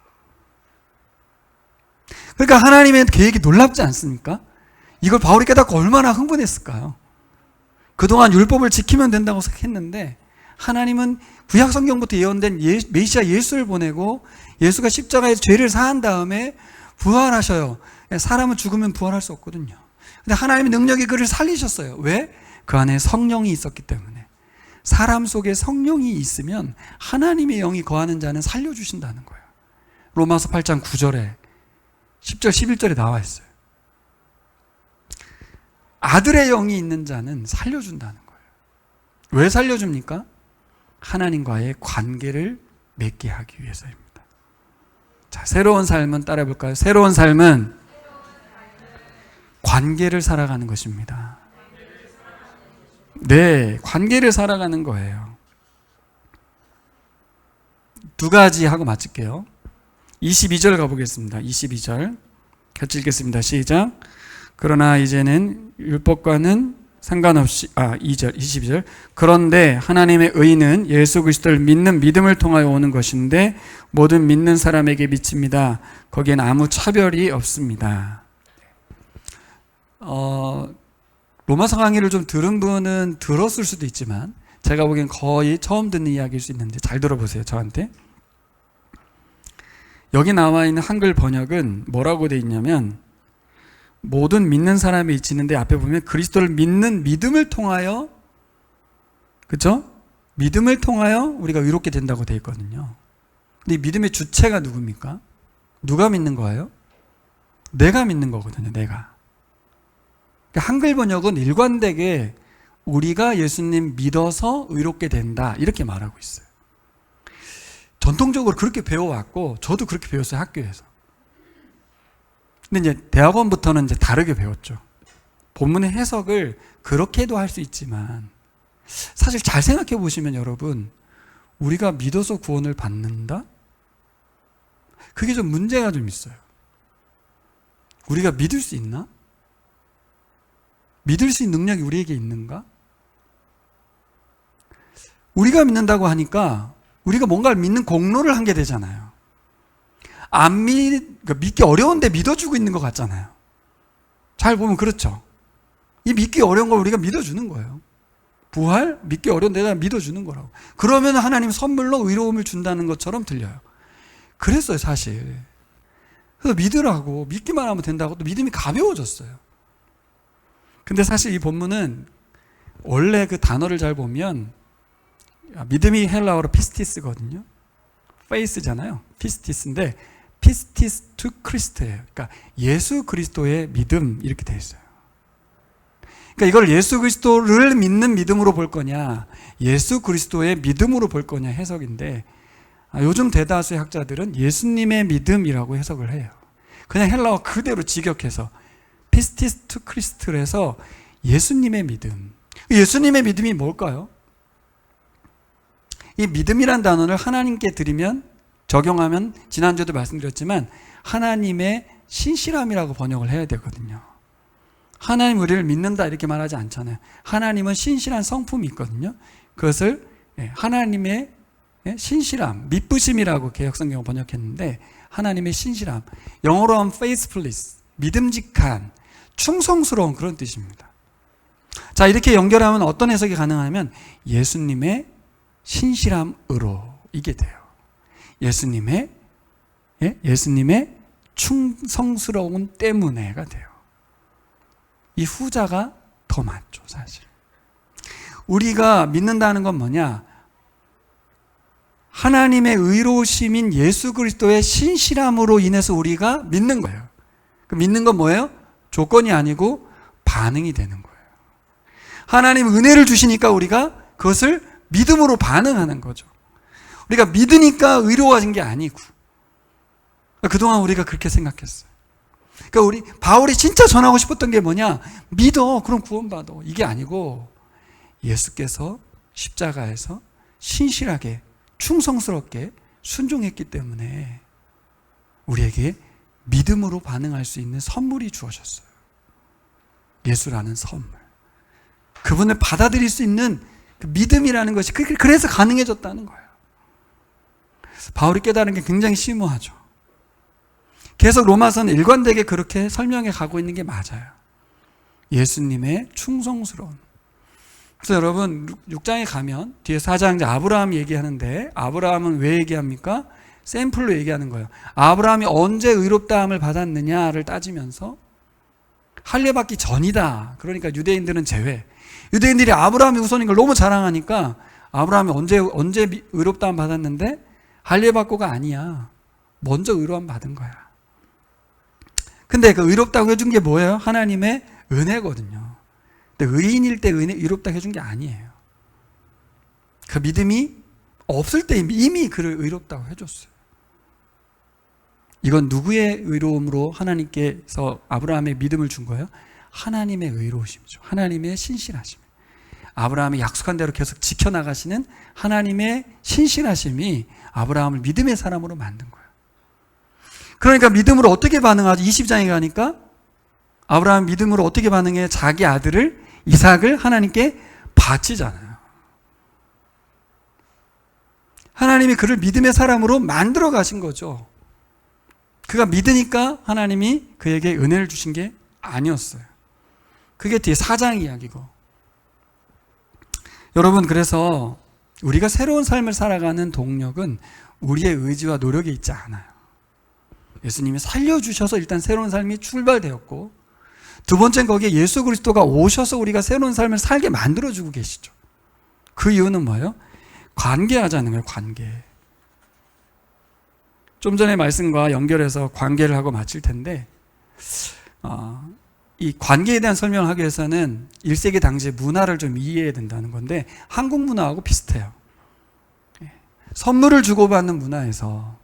그러니까 하나님의 계획이 놀랍지 않습니까? 이걸 바울이 깨닫고 얼마나 흥분했을까요? 그동안 율법을 지키면 된다고 생각했는데 하나님은 구약 성경부터 예언된 메시아 예수를 보내고 예수가 십자가에서 죄를 사한 다음에 부활하셔요. 사람은 죽으면 부활할 수 없거든요. 근데 하나님의 능력이 그를 살리셨어요. 왜? 그 안에 성령이 있었기 때문에. 사람 속에 성령이 있으면 하나님의 영이 거하는 자는 살려주신다는 거예요. 로마서 8장 9절에 10절 11절에 나와 있어요. 아들의 영이 있는 자는 살려준다는 거예요. 왜 살려줍니까? 하나님과의 관계를 맺게 하기 위해서입니다. 자, 새로운 삶은 따라해 볼까요? 새로운 삶은 관계를 살아가는 것입니다. 네, 관계를 살아가는 거예요. 두 가지 하고 마칠게요. 22절 가보겠습니다. 22절 같이 읽겠습니다. 시작. 그러나 이제는 율법과는 상관없이 22절. 그런데 하나님의 의는 예수 그리스도를 믿는 믿음을 통하여 오는 것인데 모든 믿는 사람에게 미칩니다. 거기엔 아무 차별이 없습니다. 로마서 강의를 좀 들은 분은 들었을 수도 있지만 제가 보기엔 거의 처음 듣는 이야기일 수 있는데 잘 들어보세요. 저한테. 여기 나와 있는 한글 번역은 뭐라고 돼 있냐면 모든 믿는 사람이 있지는데 앞에 보면 그리스도를 믿는 믿음을 통하여, 그렇죠? 믿음을 통하여 우리가 의롭게 된다고 돼 있거든요. 근데 이 믿음의 주체가 누굽니까? 누가 믿는 거예요? 내가 믿는 거거든요. 내가. 그러니까 한글 번역은 일관되게 우리가 예수님 믿어서 의롭게 된다 이렇게 말하고 있어요. 전통적으로 그렇게 배워왔고 저도 그렇게 배웠어요. 학교에서. 근데 이제 대학원부터는 이제 다르게 배웠죠. 본문의 해석을 그렇게도 할 수 있지만 사실 잘 생각해 보시면 여러분, 우리가 믿어서 구원을 받는다? 그게 좀 문제가 좀 있어요. 우리가 믿을 수 있나? 믿을 수 있는 능력이 우리에게 있는가? 우리가 믿는다고 하니까 우리가 뭔가를 믿는 공로를 한 게 되잖아요. 그러니까 믿기 어려운데 믿어주고 있는 것 같잖아요. 잘 보면 그렇죠. 이 믿기 어려운 걸 우리가 믿어주는 거예요. 부활? 믿기 어려운 내가 믿어주는 거라고. 그러면 하나님 선물로 의로움을 준다는 것처럼 들려요. 그랬어요, 사실. 그래서 믿으라고, 믿기만 하면 된다고 또 믿음이 가벼워졌어요. 근데 사실 이 본문은 원래 그 단어를 잘 보면 믿음이 헬라어로 피스티스거든요. 페이스잖아요. 피스티스인데 피스티스 투 크리스트예요. 그러니까 예수 그리스도의 믿음 이렇게 되어 있어요. 그러니까 이걸 예수 그리스도를 믿는 믿음으로 볼 거냐, 예수 그리스도의 믿음으로 볼 거냐 해석인데 요즘 대다수의 학자들은 예수님의 믿음이라고 해석을 해요. 그냥 헬라어 그대로 직역해서 피스티스 투 크리스트를 해서 예수님의 믿음. 예수님의 믿음이 뭘까요? 이 믿음이란 단어를 하나님께 드리면, 적용하면 지난주에도 말씀드렸지만 하나님의 신실함이라고 번역을 해야 되거든요. 하나님 우리를 믿는다 이렇게 말하지 않잖아요. 하나님은 신실한 성품이 있거든요. 그것을 하나님의 신실함, 믿부심이라고 개역성경을 번역했는데 하나님의 신실함, 영어로 하면 faithfulness, 믿음직한, 충성스러운 그런 뜻입니다. 자, 이렇게 연결하면 어떤 해석이 가능하냐면 예수님의 신실함으로 이게 돼요. 예수님의 충성스러운 때문에가 돼요. 이 후자가 더 맞죠, 사실. 우리가 믿는다는 건 뭐냐? 하나님의 의로우심인 예수 그리스도의 신실함으로 인해서 우리가 믿는 거예요. 그 믿는 건 뭐예요? 조건이 아니고 반응이 되는 거예요. 하나님 은혜를 주시니까 우리가 그것을 믿음으로 반응하는 거죠. 우리가 믿으니까 의로워진 게 아니고, 그동안 우리가 그렇게 생각했어요. 그러니까 우리 바울이 진짜 전하고 싶었던 게 뭐냐? 믿어, 그럼 구원받아. 이게 아니고 예수께서 십자가에서 신실하게 충성스럽게 순종했기 때문에 우리에게 믿음으로 반응할 수 있는 선물이 주어졌어요. 예수라는 선물. 그분을 받아들일 수 있는 그 믿음이라는 것이 그래서 가능해졌다는 거예요. 바울이 깨달은 게 굉장히 심오하죠. 계속 로마서는 일관되게 그렇게 설명해 가고 있는 게 맞아요. 예수님의 충성스러운. 그래서 여러분 6장에 가면 뒤에 4장 이제 아브라함 얘기하는데, 아브라함은 왜 얘기합니까? 샘플로 얘기하는 거예요. 아브라함이 언제 의롭다함을 받았느냐를 따지면서 할례받기 전이다. 그러니까 유대인들은 제외. 유대인들이 아브라함이 우선인 걸 너무 자랑하니까 아브라함이 언제 의롭다함 받았는데 할례받고가 아니야. 먼저 의로움 받은 거야. 근데 그 의롭다고 해준 게 뭐예요? 하나님의 은혜거든요. 근데 의인일 때 의롭다고 해준 게 아니에요. 그 믿음이 없을 때 이미 그를 의롭다고 해줬어요. 이건 누구의 의로움으로 하나님께서 아브라함의 믿음을 준 거예요? 하나님의 의로우심이죠. 하나님의 신실하심. 아브라함이 약속한 대로 계속 지켜나가시는 하나님의 신실하심이 아브라함을 믿음의 사람으로 만든 거예요. 그러니까 믿음으로 어떻게 반응하죠? 20장에 가니까 아브라함 믿음으로 어떻게 반응해? 자기 아들을 이삭을 하나님께 바치잖아요. 하나님이 그를 믿음의 사람으로 만들어 가신 거죠. 그가 믿으니까 하나님이 그에게 은혜를 주신 게 아니었어요. 그게 뒤에 4장 이야기고. 여러분, 그래서 우리가 새로운 삶을 살아가는 동력은 우리의 의지와 노력에 있지 않아요. 예수님이 살려주셔서 일단 새로운 삶이 출발되었고, 두 번째는 거기에 예수 그리스도가 오셔서 우리가 새로운 삶을 살게 만들어주고 계시죠. 그 이유는 뭐예요? 관계하자는 거예요. 관계. 좀 전에 말씀과 연결해서 관계를 하고 마칠 텐데, 이 관계에 대한 설명을 하기 위해서는 1세기 당시의 문화를 좀 이해해야 된다는 건데, 한국 문화하고 비슷해요. 선물을 주고받는 문화에서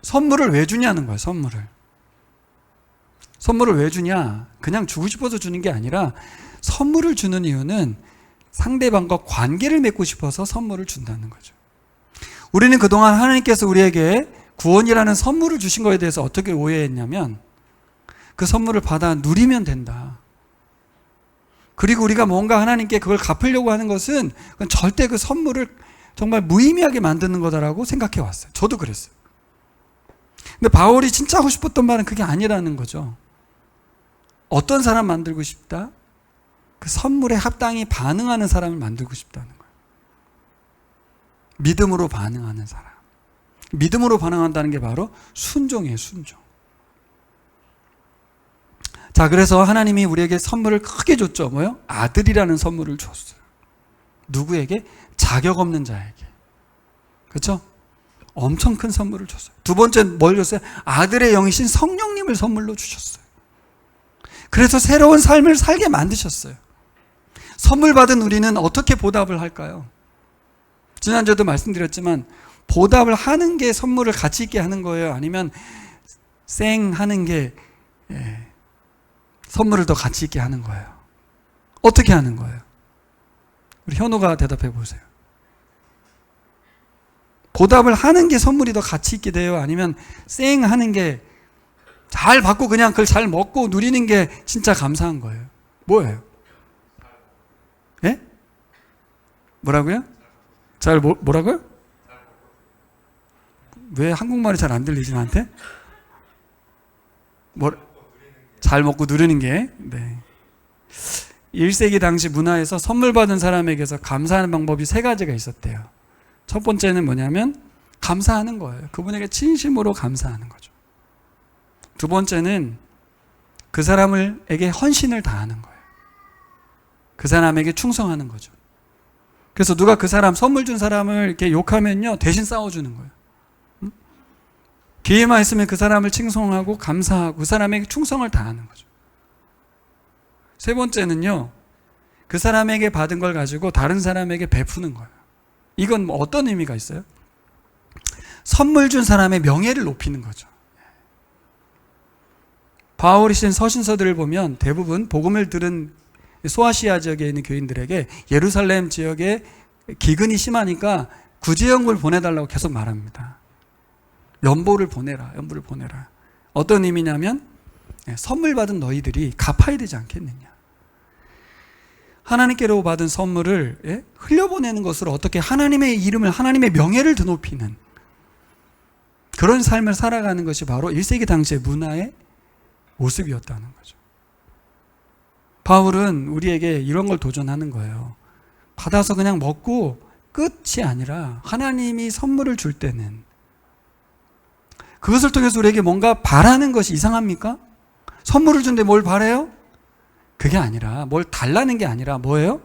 선물을 왜 주냐는 거예요. 선물을 왜 주냐? 그냥 주고 싶어서 주는 게 아니라 선물을 주는 이유는 상대방과 관계를 맺고 싶어서 선물을 준다는 거죠. 우리는 그동안 하나님께서 우리에게 구원이라는 선물을 주신 거에 대해서 어떻게 오해했냐면, 그 선물을 받아 누리면 된다. 그리고 우리가 뭔가 하나님께 그걸 갚으려고 하는 것은 절대 그 선물을 정말 무의미하게 만드는 거다라고 생각해 왔어요. 저도 그랬어요. 근데 바울이 진짜 하고 싶었던 말은 그게 아니라는 거죠. 어떤 사람 만들고 싶다? 그 선물에 합당히 반응하는 사람을 만들고 싶다는 거예요. 믿음으로 반응하는 사람. 믿음으로 반응한다는 게 바로 순종이에요. 순종. 자, 그래서 하나님이 우리에게 선물을 크게 줬죠. 뭐요? 아들이라는 선물을 줬어요. 누구에게? 자격 없는 자에게. 그렇죠? 엄청 큰 선물을 줬어요. 두 번째 뭘 줬어요? 아들의 영이신 성령님을 선물로 주셨어요. 그래서 새로운 삶을 살게 만드셨어요. 선물 받은 우리는 어떻게 보답을 할까요? 지난주에도 말씀드렸지만, 보답을 하는 게 선물을 가치 있게 하는 거예요? 아니면 하는 게 선물을 더 가치 있게 하는 거예요? 어떻게 하는 거예요? 우리 현우가 대답해 보세요. 보답을 하는 게 선물이 더 가치 있게 돼요? 아니면 하는 게 잘 받고 그냥 그걸 잘 먹고 누리는 게 진짜 감사한 거예요? 뭐예요? 예? 뭐라고요? 뭐라고요? 왜 한국말이 잘 안 들리지 나한테? 잘 먹고 누리는 게. 네. 1세기 당시 문화에서 선물 받은 사람에게서 감사하는 방법이 3가지가 있었대요. 첫 번째는 뭐냐면 감사하는 거예요. 그분에게 진심으로 감사하는 거죠. 두 번째는 그 사람에게 헌신을 다하는 거예요. 그 사람에게 충성하는 거죠. 그래서 누가 그 사람, 선물 준 사람을 이렇게 욕하면요, 대신 싸워주는 거예요. 기회만 있으면 그 사람을 칭송하고 감사하고 그 사람에게 충성을 다하는 거죠. 세 번째는요, 그 사람에게 받은 걸 가지고 다른 사람에게 베푸는 거예요. 이건 뭐 어떤 의미가 있어요? 선물 준 사람의 명예를 높이는 거죠. 바울이 쓴 서신서들을 보면 대부분 복음을 들은 소아시아 지역에 있는 교인들에게 예루살렘 지역에 기근이 심하니까 구제연금을 보내달라고 계속 말합니다. 연보를 보내라, 연보를 보내라. 어떤 의미냐면 선물 받은 너희들이 갚아야 되지 않겠느냐. 하나님께로 받은 선물을 흘려보내는 것으로 어떻게 하나님의 이름을, 하나님의 명예를 드높이는 그런 삶을 살아가는 것이 바로 1세기 당시의 문화의 모습이었다는 거죠. 바울은 우리에게 이런 걸 도전하는 거예요. 받아서 그냥 먹고 끝이 아니라 하나님이 선물을 줄 때는 그것을 통해서 우리에게 뭔가 바라는 것이 이상합니까? 선물을 준데 뭘 바래요? 그게 아니라, 뭘 달라는 게 아니라 뭐예요?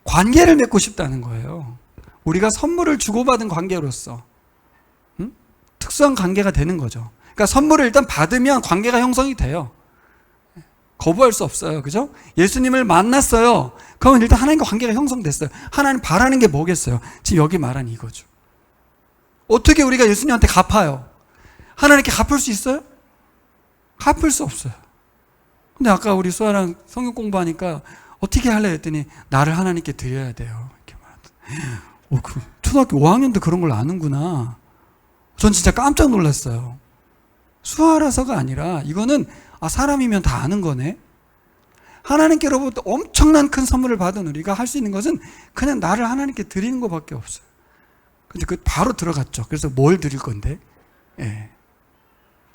관계를 맺고 싶다는 거예요. 우리가 선물을 주고받은 관계로서 특수한 관계가 되는 거죠. 그러니까 선물을 일단 받으면 관계가 형성이 돼요. 거부할 수 없어요. 그죠? 예수님을 만났어요. 그러면 일단 하나님과 관계가 형성됐어요. 하나님 바라는 게 뭐겠어요? 지금 여기 말한 이거죠. 어떻게 우리가 예수님한테 갚아요? 하나님께 갚을 수 있어요? 갚을 수 없어요. 근데 아까 우리 수아랑 성경 공부하니까 어떻게 할래 했더니 나를 하나님께 드려야 돼요. 이렇게 말하더니 그 초등학교 5학년도 그런 걸 아는구나. 전 진짜 깜짝 놀랐어요. 수아라서가 아니라 이거는 사람이면 다 아는 거네. 하나님께로부터 엄청난 큰 선물을 받은 우리가 할 수 있는 것은 그냥 나를 하나님께 드리는 것밖에 없어요. 근데 그 바로 들어갔죠. 그래서 뭘 드릴 건데? 예.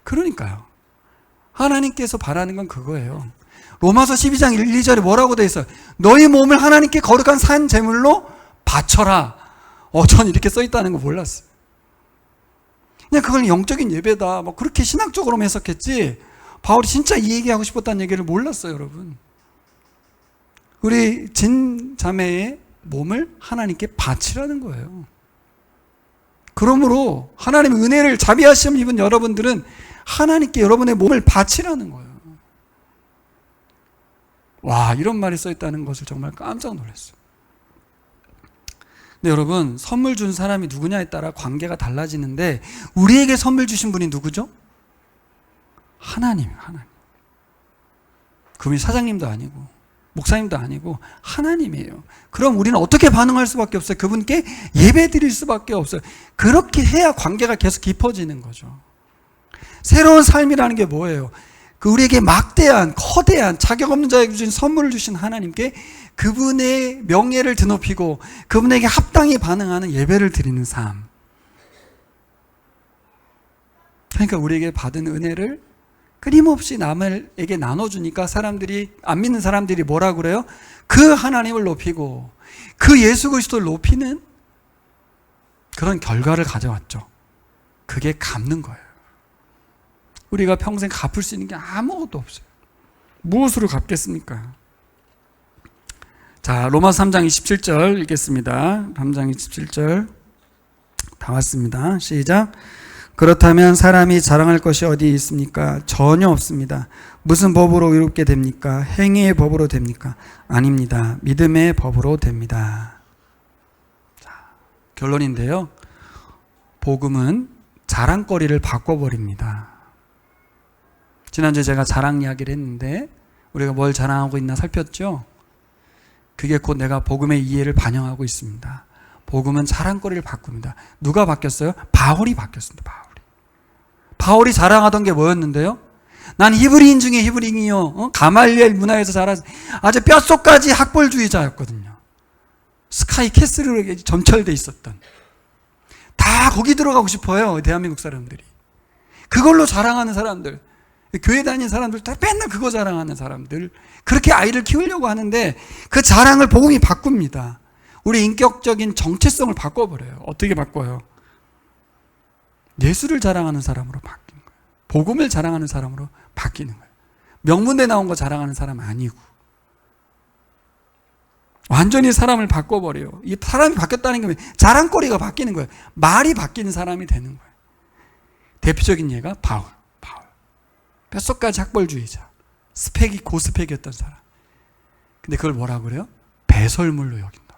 그러니까요. 하나님께서 바라는 건 그거예요. 로마서 12장 1, 2절에 뭐라고 돼 있어요? 너희 몸을 하나님께 거룩한 산 제물로 바쳐라. 전 이렇게 써 있다는 거 몰랐어요. 그냥 그걸 영적인 예배다, 뭐 그렇게 신학적으로 해석했지, 바울이 진짜 이 얘기하고 싶었다는 얘기를 몰랐어요, 여러분. 우리 진 자매의 몸을 하나님께 바치라는 거예요. 그러므로 하나님의 은혜를 자비하심 입은 여러분들은 하나님께 여러분의 몸을 바치라는 거예요. 와, 이런 말이 써있다는 것을 정말 깜짝 놀랐어요. 근데 여러분, 선물 준 사람이 누구냐에 따라 관계가 달라지는데 우리에게 선물 주신 분이 누구죠? 하나님. 그분이 사장님도 아니고 목사님도 아니고 하나님이에요. 그럼 우리는 어떻게 반응할 수밖에 없어요? 그분께 예배 드릴 수밖에 없어요. 그렇게 해야 관계가 계속 깊어지는 거죠. 새로운 삶이라는 게 뭐예요? 우리에게 막대한, 커다란, 자격 없는 자에게 주신 선물을 주신 하나님께 그분의 명예를 드높이고 그분에게 합당히 반응하는 예배를 드리는 삶. 그러니까 우리에게 받은 은혜를 끊임없이 남에게 나눠주니까 사람들이, 안 믿는 사람들이 뭐라 그래요? 그 하나님을 높이고 그 예수 그리스도를 높이는 그런 결과를 가져왔죠. 그게 갚는 거예요. 우리가 평생 갚을 수 있는 게 아무것도 없어요. 무엇으로 갚겠습니까? 자, 로마서 3장 27절 읽겠습니다. 3장 27절 다 왔습니다. 시작. 그렇다면 사람이 자랑할 것이 어디 있습니까? 전혀 없습니다. 무슨 법으로 의롭게 됩니까? 행위의 법으로 됩니까? 아닙니다. 믿음의 법으로 됩니다. 자, 결론인데요. 복음은 자랑거리를 바꿔버립니다. 지난주에 제가 자랑 이야기를 했는데 우리가 뭘 자랑하고 있나 살폈죠? 그게 곧 내가 복음의 이해를 반영하고 있습니다. 복음은 자랑거리를 바꿉니다. 누가 바뀌었어요? 바울이 바뀌었습니다. 바울이 자랑하던 게 뭐였는데요? 난 히브리인 중에 히브리인이요. 가말리엘 문화에서 자란 아주 뼛속까지 학벌주의자였거든요. 스카이 캐슬에 점철돼 있었던. 다 거기 들어가고 싶어요. 대한민국 사람들이. 그걸로 자랑하는 사람들. 교회 다니는 사람들 다 맨날 그거 자랑하는 사람들. 그렇게 아이를 키우려고 하는데 그 자랑을 복음이 바꿉니다. 우리 인격적인 정체성을 바꿔버려요. 어떻게 바꿔요? 예수를 자랑하는 사람으로 바뀌는 거예요. 복음을 자랑하는 사람으로 바뀌는 거예요. 명문대 나온 거 자랑하는 사람 아니고. 완전히 사람을 바꿔버려요. 이 사람이 바뀌었다는 게 자랑거리가 바뀌는 거예요. 말이 바뀌는 사람이 되는 거예요. 대표적인 예가 바울. 뼛속까지 학벌주의자. 스펙이 고스펙이었던 사람. 근데 그걸 뭐라고 그래요? 배설물로 여긴다.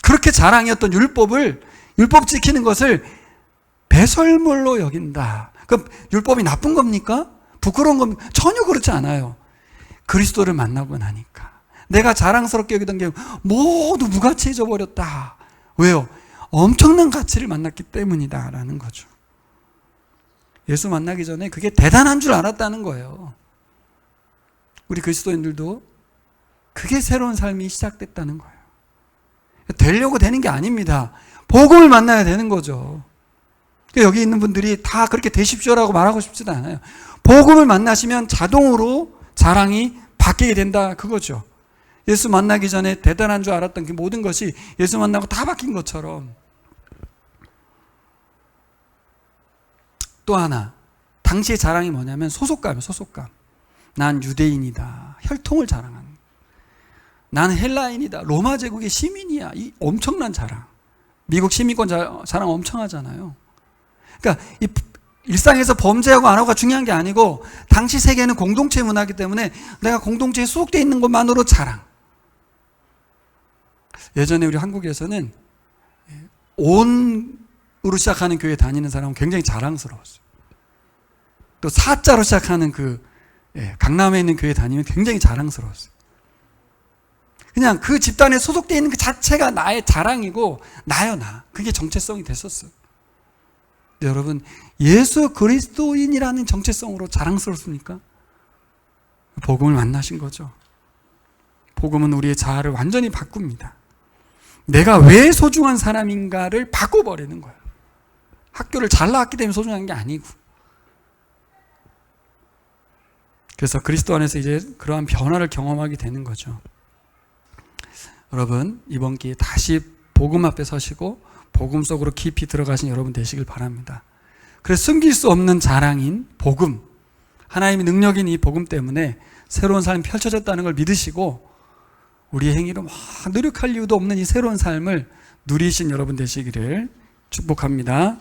그렇게 자랑이었던 율법 지키는 것을 배설물로 여긴다. 그럼 율법이 나쁜 겁니까? 부끄러운 겁니까? 전혀 그렇지 않아요. 그리스도를 만나고 나니까 내가 자랑스럽게 여기던 게 모두 무가치해져 버렸다. 왜요? 엄청난 가치를 만났기 때문이다 라는 거죠. 예수 만나기 전에 그게 대단한 줄 알았다는 거예요. 우리 그리스도인들도 그게 새로운 삶이 시작됐다는 거예요. 되려고 되는 게 아닙니다. 복음을 만나야 되는 거죠. 여기 있는 분들이 다 그렇게 되십시오라고 말하고 싶지도 않아요. 복음을 만나시면 자동으로 자랑이 바뀌게 된다 그거죠. 예수 만나기 전에 대단한 줄 알았던 그 모든 것이 예수 만나고 다 바뀐 것처럼. 또 하나, 당시의 자랑이 뭐냐면 소속감이에요. 소속감. 난 유대인이다. 혈통을 자랑하는. 나는 헬라인이다. 로마 제국의 시민이야. 이 엄청난 자랑. 미국 시민권 자랑 엄청 하잖아요. 그러니까 이 일상에서 범죄하고 안 하고가 중요한 게 아니고 당시 세계는 공동체 문화이기 때문에 내가 공동체에 소속되어 있는 것만으로 자랑. 예전에 우리 한국에서는 온으로 시작하는 교회 다니는 사람은 굉장히 자랑스러웠어요. 또 사자로 시작하는 강남에 있는 교회 다니면 굉장히 자랑스러웠어요. 그냥 그 집단에 소속되어 있는 그 자체가 나의 자랑이고 나요 나. 그게 정체성이 됐었어요. 여러분, 예수 그리스도인이라는 정체성으로 자랑스럽습니까? 복음을 만나신 거죠. 복음은 우리의 자아를 완전히 바꿉니다. 내가 왜 소중한 사람인가를 바꿔버리는 거예요. 학교를 잘 나왔기 때문에 소중한 게 아니고. 그래서 그리스도 안에서 이제 그러한 변화를 경험하게 되는 거죠. 여러분, 이번 기회에 다시 복음 앞에 서시고 복음 속으로 깊이 들어가신 여러분 되시길 바랍니다. 그래서 숨길 수 없는 자랑인 복음, 하나님의 능력인 이 복음 때문에 새로운 삶이 펼쳐졌다는 걸 믿으시고 우리의 행위로 막 노력할 이유도 없는 이 새로운 삶을 누리신 여러분 되시기를 축복합니다.